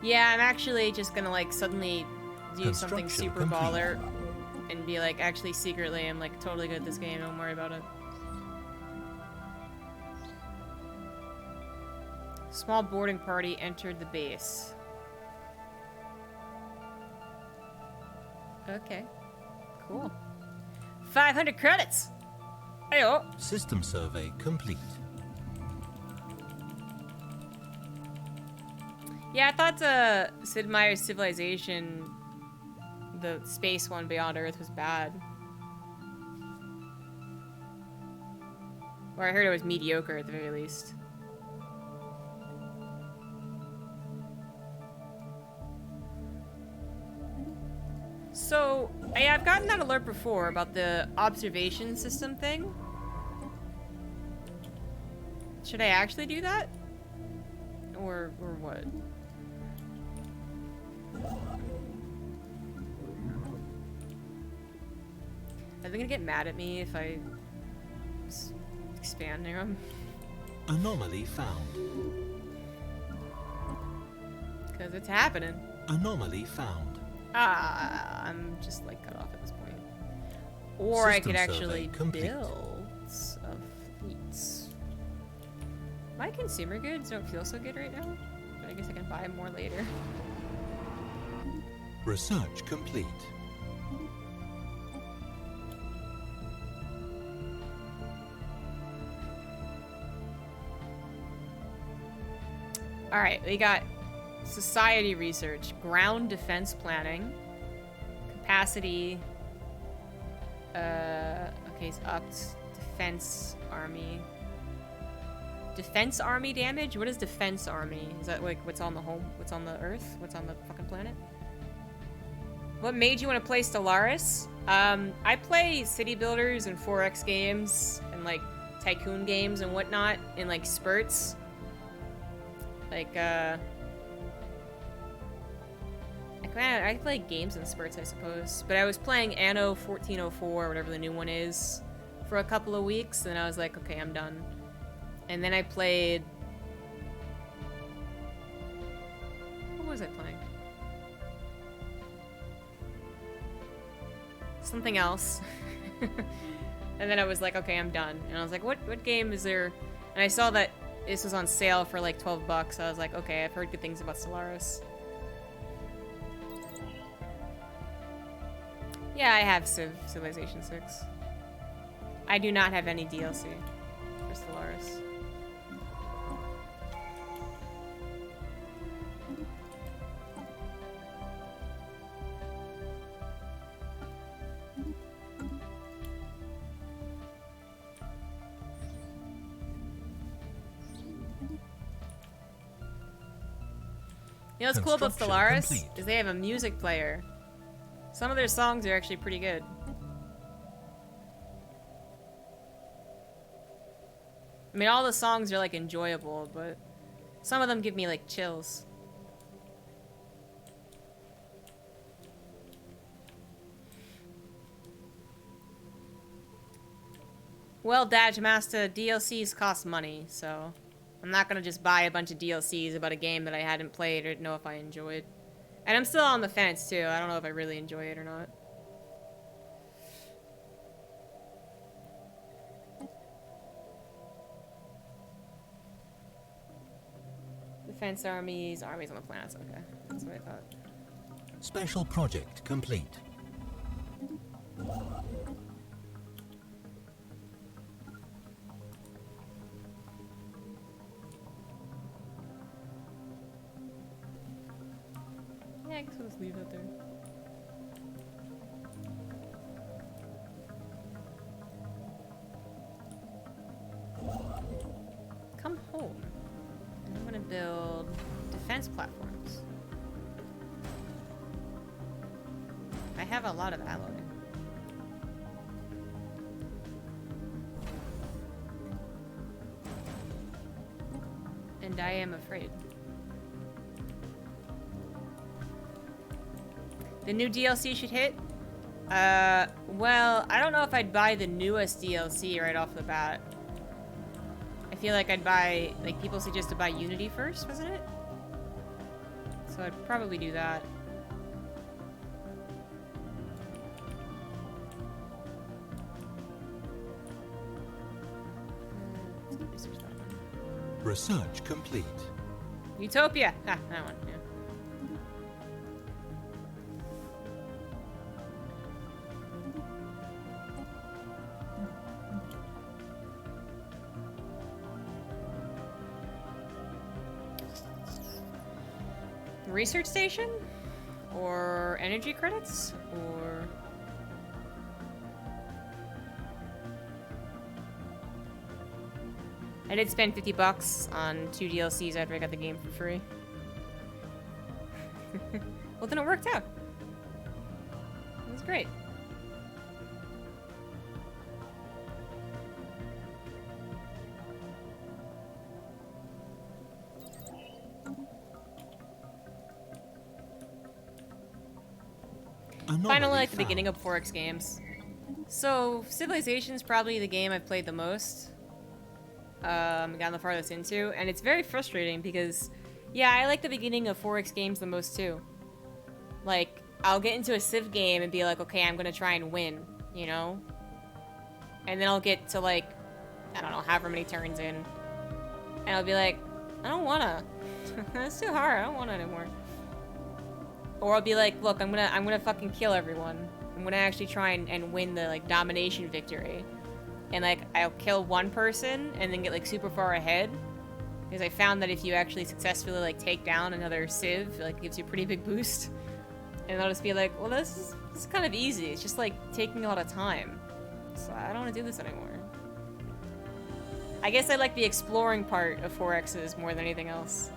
A: Yeah, I'm actually just gonna like suddenly do something super baller and be like, actually secretly I'm like totally good at this game, don't worry about it. Small boarding party entered the base. Okay. Cool. 500 credits! Heyo!
C: System survey complete.
A: Yeah, I thought Sid Meier's Civilization, the space one Beyond Earth, was bad. Or I heard it was mediocre at the very least. So, yeah, I've gotten that alert before about the observation system thing. Should I actually do that? Or what? Are they gonna get mad at me if I expand near them?
C: Anomaly found.
A: Because it's happening.
C: Anomaly found.
A: I'm just like cut off at this point. Or I
C: System
A: could
C: survey
A: actually
C: complete.
A: build a fleet. My consumer goods don't feel so good right now, but I guess I can buy more later.
C: Research complete.
A: Alright, we got society research, ground defense planning, capacity, okay, it's upped, defense army. Defense army damage? What is defense army? Is that like what's on the earth? What's on the fucking planet? What made you want to play Stellaris? I play city builders and 4X games and like tycoon games and whatnot in like spurts. Like, I play games in spurts, I suppose. But I was playing Anno 1404, whatever the new one is, for a couple of weeks, and I was like, okay, I'm done. And then I played... What was I playing? Something else. And then I was like, okay, I'm done. And I was like, what game is there? And I saw that this was on sale for like 12 bucks. I was like, okay, I've heard good things about Stellaris. Yeah, I have Civilization 6. I do not have any DLC for Stellaris. You know what's cool about Stellaris
C: Complete.
A: is they have a music player. Some of their songs are actually pretty good. I mean, all the songs are like enjoyable, but some of them give me like chills. Well, Daj Master, DLCs cost money, so I'm not gonna just buy a bunch of DLCs about a game that I hadn't played or know if I enjoyed. And I'm still on the fence, too. I don't know if I really enjoy it or not. Defense armies on the planets, okay. That's what I thought.
C: Special project complete.
A: Yeah, I guess we'll just leave it there. Come home. And I'm gonna build defense platforms. I have a lot of alloy. And I am afraid. The new DLC should hit? Well, I don't know if I'd buy the newest DLC right off the bat. I feel like I'd buy, like, people suggest to buy Unity first, wasn't it? So I'd probably do that. Let's research that one.
C: Research complete.
A: Utopia. Ah, that one. Yeah. Research station? Or energy credits? Or... I did spend $50 on 2 DLCs after I got the game for free. Well, then it worked out. It was great. Finally, like the beginning of 4X games. So, Civilization's probably the game I've played the most. Gotten the farthest into, and it's very frustrating because, yeah, I like the beginning of 4X games the most too. Like, I'll get into a Civ game and be like, okay, I'm gonna try and win, you know? And then I'll get to like, I don't know, however many turns in, and I'll be like, I don't wanna. That's too hard, I don't want it anymore. Or I'll be like, look, I'm gonna fucking kill everyone. I'm gonna actually try and win the like domination victory. And like I'll kill one person and then get like super far ahead. Because I found that if you actually successfully like take down another Civ, like it gives you a pretty big boost. And I'll just be like, well, this is kind of easy. It's just like taking a lot of time. So I don't want to do this anymore. I guess I like the exploring part of 4X's more than anything else.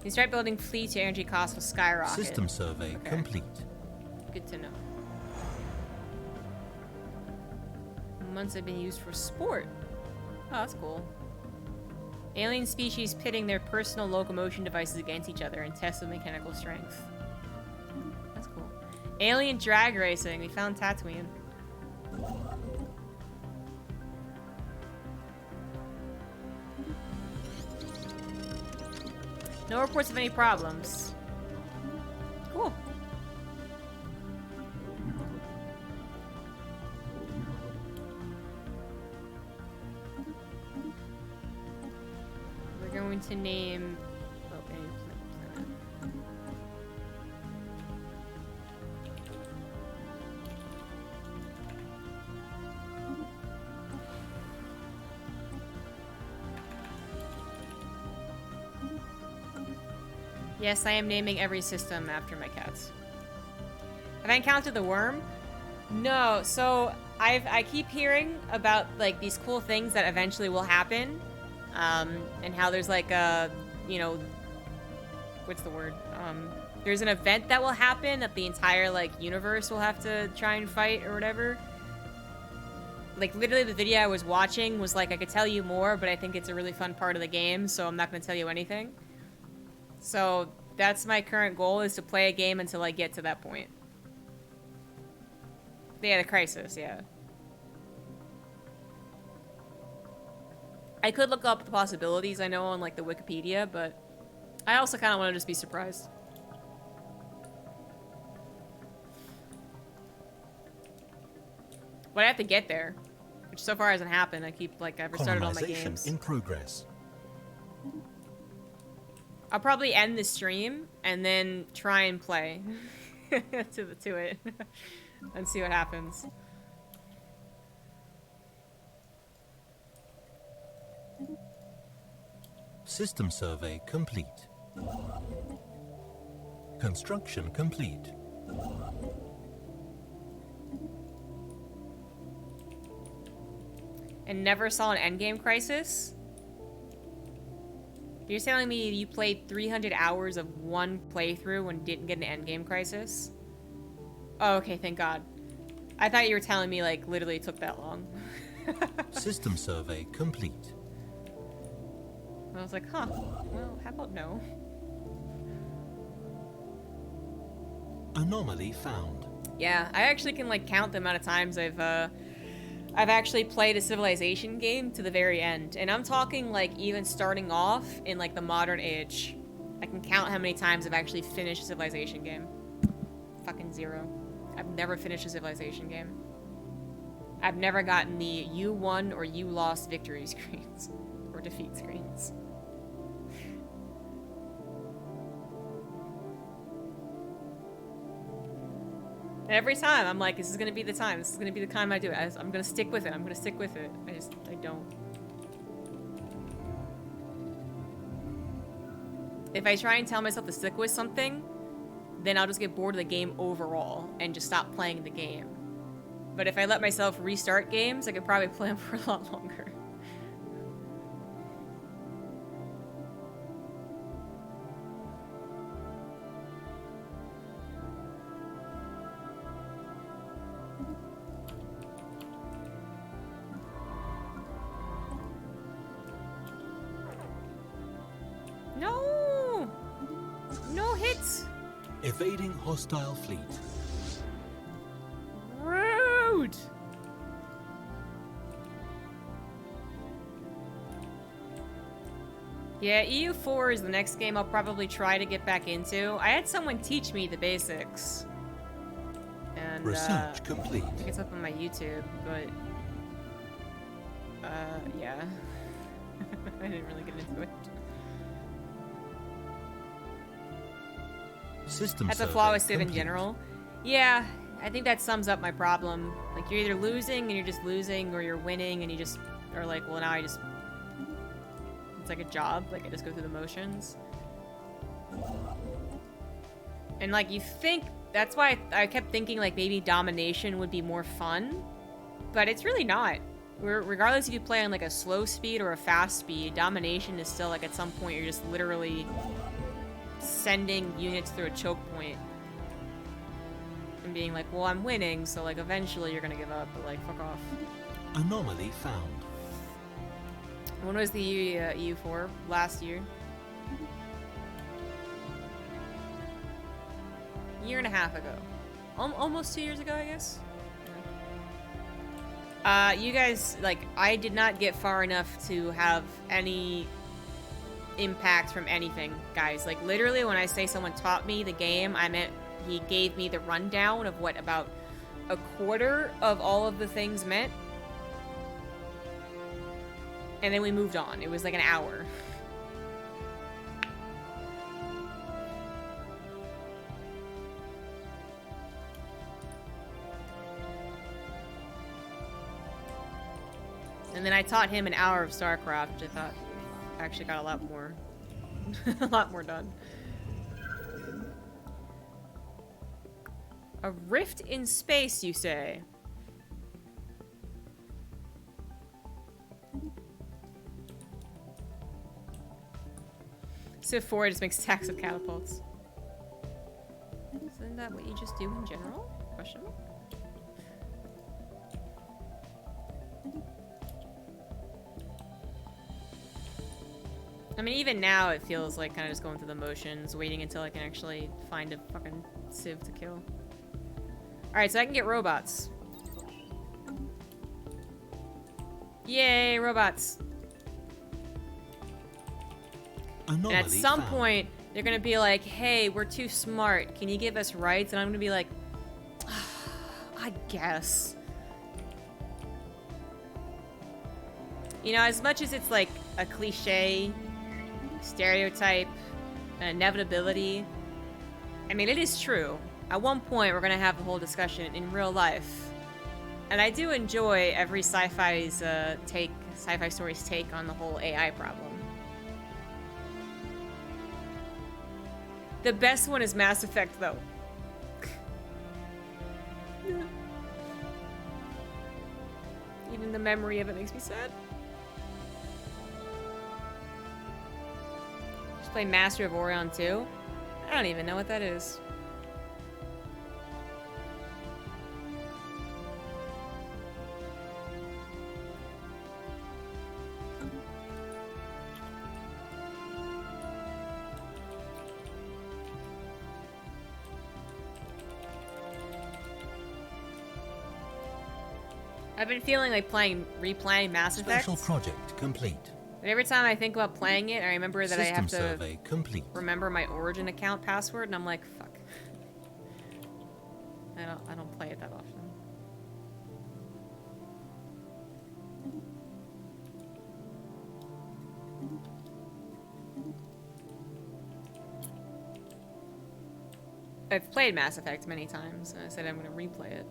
A: You start building fleets, your energy costs will skyrocket.
C: System survey complete.
A: Good to know. Months have been used for sport. Oh, that's cool. Alien species pitting their personal locomotion devices against each other and test of mechanical strength. That's cool. Alien drag racing. We found Tatooine. No reports of any problems. Cool. We're going to name... Oh, planet. Yes, I am naming every system after my cats. Have I encountered the worm? No, so I keep hearing about like these cool things that eventually will happen. And how there's like a, you know, what's the word? There's an event that will happen that the entire like universe will have to try and fight or whatever. Like literally the video I was watching was like, I could tell you more, but I think it's a really fun part of the game, so I'm not going to tell you anything. So that's my current goal, is to play a game until I get to that point. Yeah, the Crisis, yeah. I could look up the possibilities I know on like the Wikipedia, but I also kind of want to just be surprised. But I have to get there, which so far hasn't happened. I keep like, I've restarted all my games.
C: In progress.
A: I'll probably end the stream and then try and play to it and see what happens.
C: System survey complete. Construction complete.
A: And never saw an endgame Crisis? You're telling me you played 300 hours of one playthrough and didn't get an endgame Crisis? Oh, okay, thank God. I thought you were telling me, like, literally it took that long.
C: System survey complete.
A: I was like, huh, well, how about no?
C: Anomaly found.
A: Yeah, I actually can like count the amount of times I've actually played a Civilization game to the very end, and I'm talking like even starting off in like the modern age. I can count how many times I've actually finished a Civilization game. Fucking 0. I've never finished a Civilization game. I've never gotten the you won or you lost victory screens or defeat screens. Every time I'm like, this is gonna be the time. This is gonna be the time I do it. I'm gonna stick with it. I'm gonna stick with it. I don't. If I try and tell myself to stick with something, then I'll just get bored of the game overall and just stop playing the game. But if I let myself restart games, I could probably play them for a lot longer. No! No hits!
C: Evading hostile fleet.
A: Rude! Yeah, EU4 is the next game I'll probably try to get back into. I had someone teach me the basics. And,
C: Research complete.
A: I think it's up on my YouTube, but... yeah. I didn't really get into it.
C: System
A: That's a
C: survey
A: flaw with Civ in
C: complete.
A: general. Yeah, I think that sums up my problem. Like, you're either losing and you're just losing, or you're winning and you just are like, well, now I just... It's like a job, like I just go through the motions. And like, you think... That's why I kept thinking like maybe domination would be more fun. But it's really not. Regardless if you play on like a slow speed or a fast speed, domination is still like at some point you're just literally sending units through a choke point and being like, well, I'm winning, so like eventually you're gonna give up, but like, fuck off.
C: Anomaly found.
A: When was the EU4? Last year? Year and a half ago. Almost 2 years ago, I guess? You guys, like, I did not get far enough to have any impact from anything, guys. Like, literally, when I say someone taught me the game, I meant he gave me the rundown of what about a quarter of all of the things meant. And then we moved on. It was like an hour. And then I taught him an hour of StarCraft, which I thought actually got a lot more, a lot more done. A rift in space, you say? Civ 4 just makes stacks of catapults. Isn't that what you just do in general? Question mark? I mean, even now it feels like kind of just going through the motions, waiting until I can actually find a fucking civ to kill. Alright, so I can get robots. Yay, robots.
C: Anomaly
A: And at some
C: found.
A: point, they're gonna be like, hey, we're too smart. Can you give us rights? And I'm gonna be like, I guess. You know, as much as it's like a cliche, stereotype, an inevitability, I mean, it is true. At one point, we're gonna have a whole discussion in real life. And I do enjoy every sci-fi story's take on the whole AI problem. The best one is Mass Effect, though. Even the memory of it makes me sad. Just play Master of Orion 2? I don't even know what that is. I've been feeling like replaying Mass Effect.
C: Special project complete.
A: But every time I think about playing it, I remember that I have to
C: survey complete.
A: remember my Origin account password, and I'm like, fuck. I don't play it that often. I've played Mass Effect many times, and I said I'm going to replay it.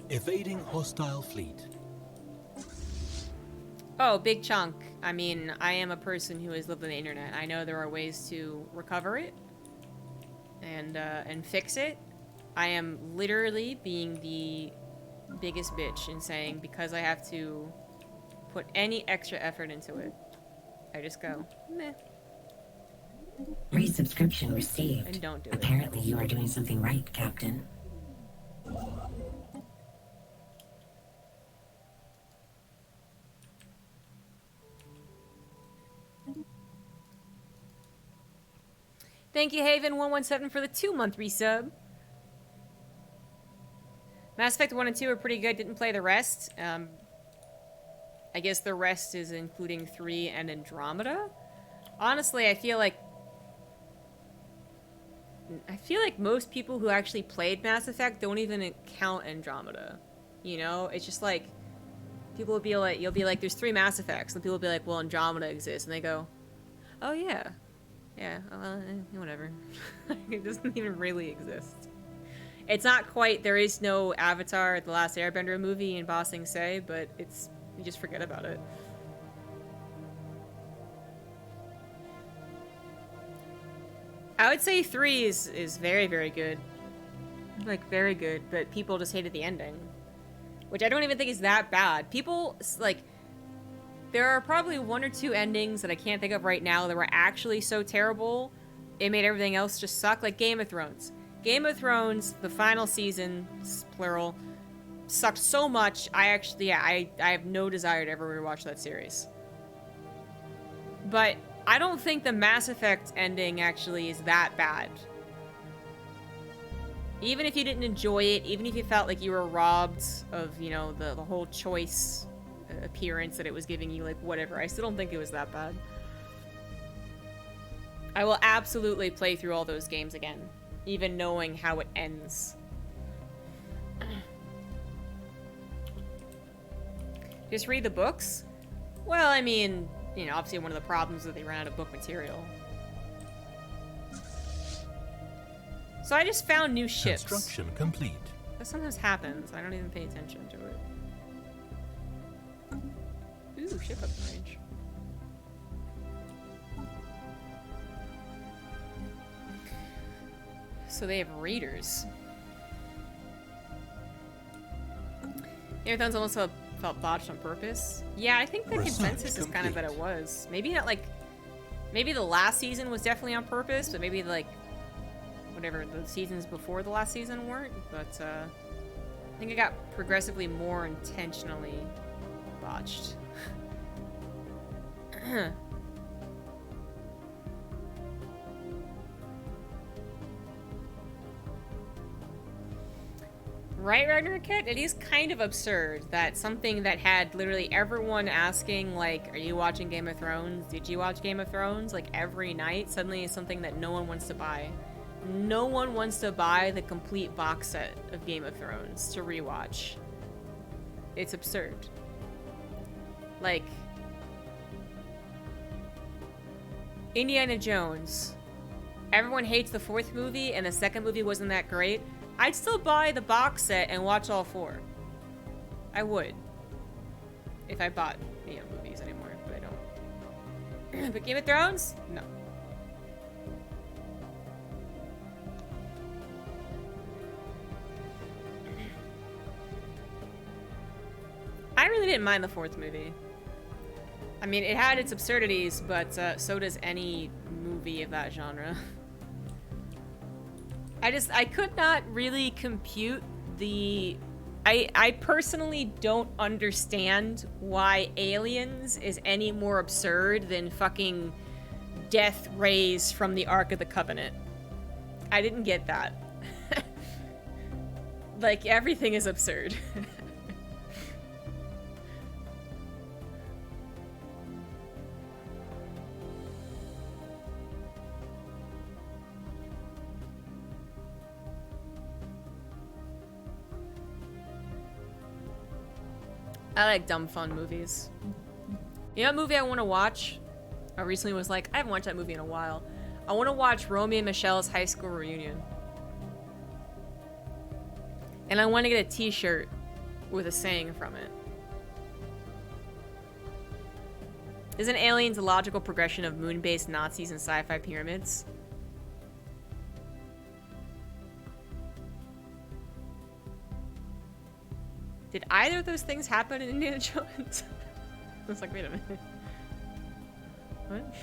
C: Evading hostile fleet.
A: Oh, big chunk. I mean, I am a person who has lived on the internet. I know there are ways to recover it and fix it. I am literally being the biggest bitch in saying because I have to put any extra effort into it, I just go, meh.
B: Resubscription received.
A: And don't do it.
B: Apparently you are doing something right, Captain.
A: Thank you, Haven117, for the 2-month resub. Mass Effect 1 and 2 are pretty good. Didn't play the rest. I guess the rest is including 3 and Andromeda. Honestly, I feel like most people who actually played Mass Effect don't even count Andromeda. You know? It's just like, people will be like, you'll be like, there's 3 Mass Effects, and people will be like, well, Andromeda exists, and they go, oh yeah. Yeah, whatever. It doesn't even really exist. It's not quite, there is no Avatar, The Last Airbender movie in Ba Sing Se, but it's, you just forget about it. I would say 3 is very, very good. Like, very good, but people just hated the ending. Which I don't even think is that bad. People, like, there are probably 1 or 2 endings that I can't think of right now that were actually so terrible, it made everything else just suck, like Game of Thrones. Game of Thrones, the final season, plural, sucked so much, I have no desire to ever rewatch that series. But I don't think the Mass Effect ending actually is that bad. Even if you didn't enjoy it, even if you felt like you were robbed of, you know, the whole choice appearance that it was giving you, like, whatever, I still don't think it was that bad. I will absolutely play through all those games again, even knowing how it ends. Just read the books? Well, I mean, you know, obviously one of the problems is that they ran out of book material. So I just found new ships.
C: Construction complete.
A: That sometimes happens. I don't even pay attention to it. Ooh, ship upgrade. So they have raiders. Game of Thrones almost felt botched on purpose. Yeah, I think the consensus is kind of that it was. Maybe not like... Maybe the last season was definitely on purpose, but maybe like... Whatever, the seasons before the last season weren't. But I think it got progressively more intentionally botched. Right, Ragnarok? It is kind of absurd that something that had literally everyone asking, like, are you watching Game of Thrones? Did you watch Game of Thrones? Like, every night, suddenly is something that no one wants to buy. No one wants to buy the complete box set of Game of Thrones to rewatch. It's absurd. Like, Indiana Jones. Everyone hates the 4th movie, and the 2nd movie wasn't that great. I'd still buy the box set and watch all 4. I would. If I bought, you know, movies anymore, but I don't. But Game of Thrones? No. I really didn't mind the 4th movie. I mean, it had its absurdities, but so does any movie of that genre. I could not really compute the... I personally don't understand why Aliens is any more absurd than fucking death rays from the Ark of the Covenant. I didn't get that. Like, everything is absurd. I like dumb fun movies. You know what movie I want to watch? I recently was like, I haven't watched that movie in a while. I want to watch Romeo and Michelle's high school reunion. And I want to get a t-shirt with a saying from it. Isn't Aliens a logical progression of moon-based Nazis and sci-fi pyramids? Did either of those things happen in Indiana Jones? I was like, wait a minute. What?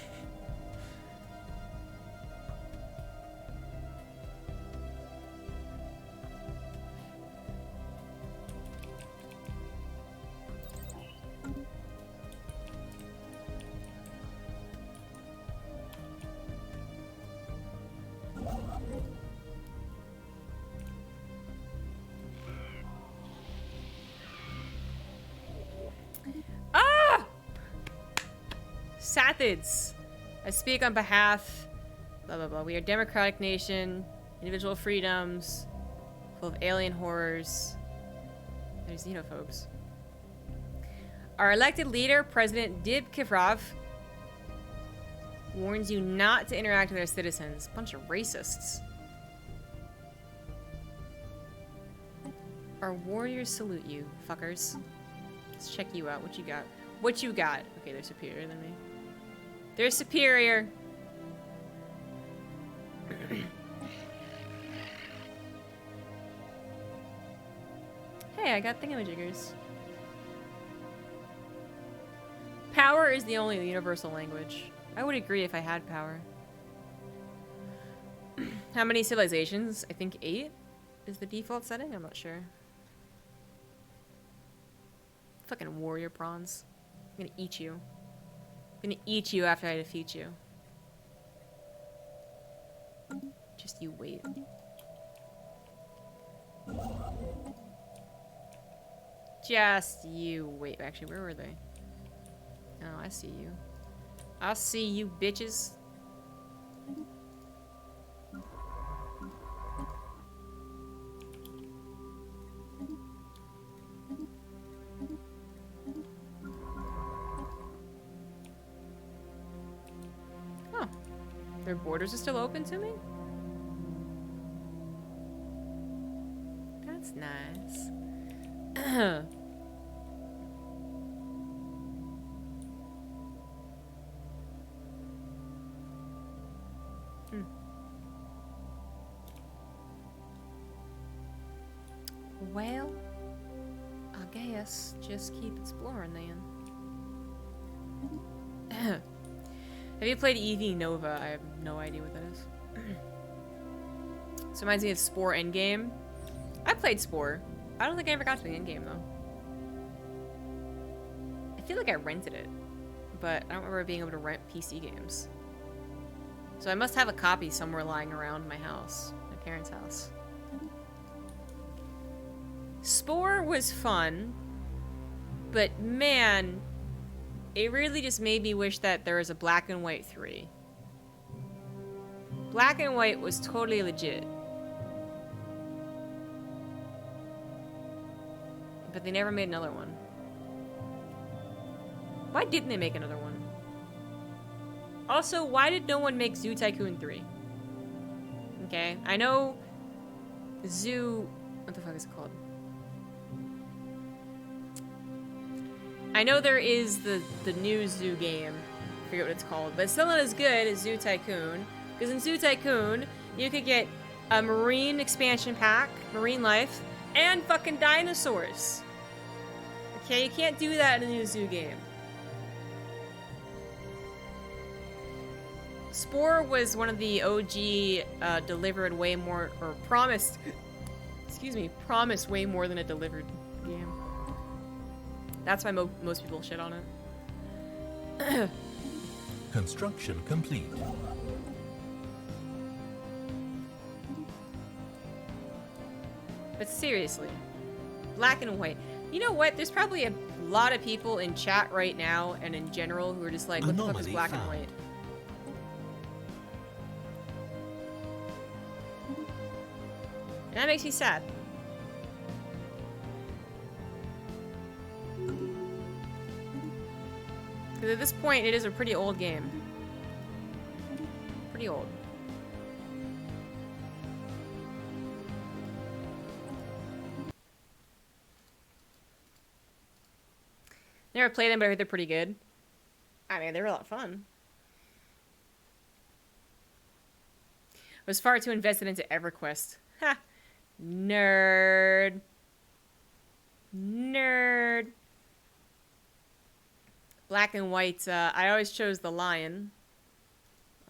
A: Sathids. I speak on behalf, blah, blah, blah. We are a democratic nation, individual freedoms, full of alien horrors. There's xenophobes. Our elected leader, President Dib Kivrov, warns you not to interact with our citizens. Bunch of racists. Our warriors salute you, fuckers. Let's check you out. What you got? What you got? Okay, they're superior than me. They're superior. Hey, I got thingamajiggers. Power is the only universal language. I would agree if I had power. How many civilizations? I think 8 is the default setting. I'm not sure. Fucking warrior prawns. I'm gonna eat you. I'm gonna eat you after I defeat you. Just you wait. Just you wait. Actually, where were they? Oh, I see you. I see you, bitches. Oh. Their borders are still open to me? That's nice. Well, I guess just keep exploring then. Have you played EV Nova? I have no idea what that is. This reminds me of Spore Endgame. I played Spore. I don't think I ever got to the endgame though. I feel like I rented it, but I don't remember being able to rent PC games. So I must have a copy somewhere lying around my house, my parents' house. Spore was fun, but man, it really just made me wish that there was a Black and White 3. Black and White was totally legit. But they never made another one. Why didn't they make another one? Also, why did no one make Zoo Tycoon 3? Okay, I know Zoo... What the fuck is it called? I know there is the new Zoo game. I forget what it's called. But it's still not as good as Zoo Tycoon. Because in Zoo Tycoon, you could get a marine expansion pack, marine life, and fucking dinosaurs. Okay, you can't do that in a new Zoo game. Spore was one of the OG delivered way more, or promised, excuse me, promised way more than a delivered game. That's why most people shit on it.
C: Construction complete.
A: But seriously, Black and White. You know what? There's probably a lot of people in chat right now and in general who are just like, what the fuck is Black and White? And that makes me sad. Because at this point, it is a pretty old game. Pretty old. Never played them, but I heard they're pretty good. I mean, they're a lot of fun. I was far too invested into EverQuest. Ha! Nerd. Nerd. Black and white. I always chose the lion.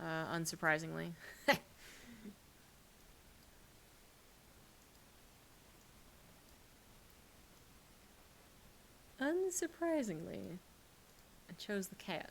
A: Unsurprisingly. Unsurprisingly, I chose the cat.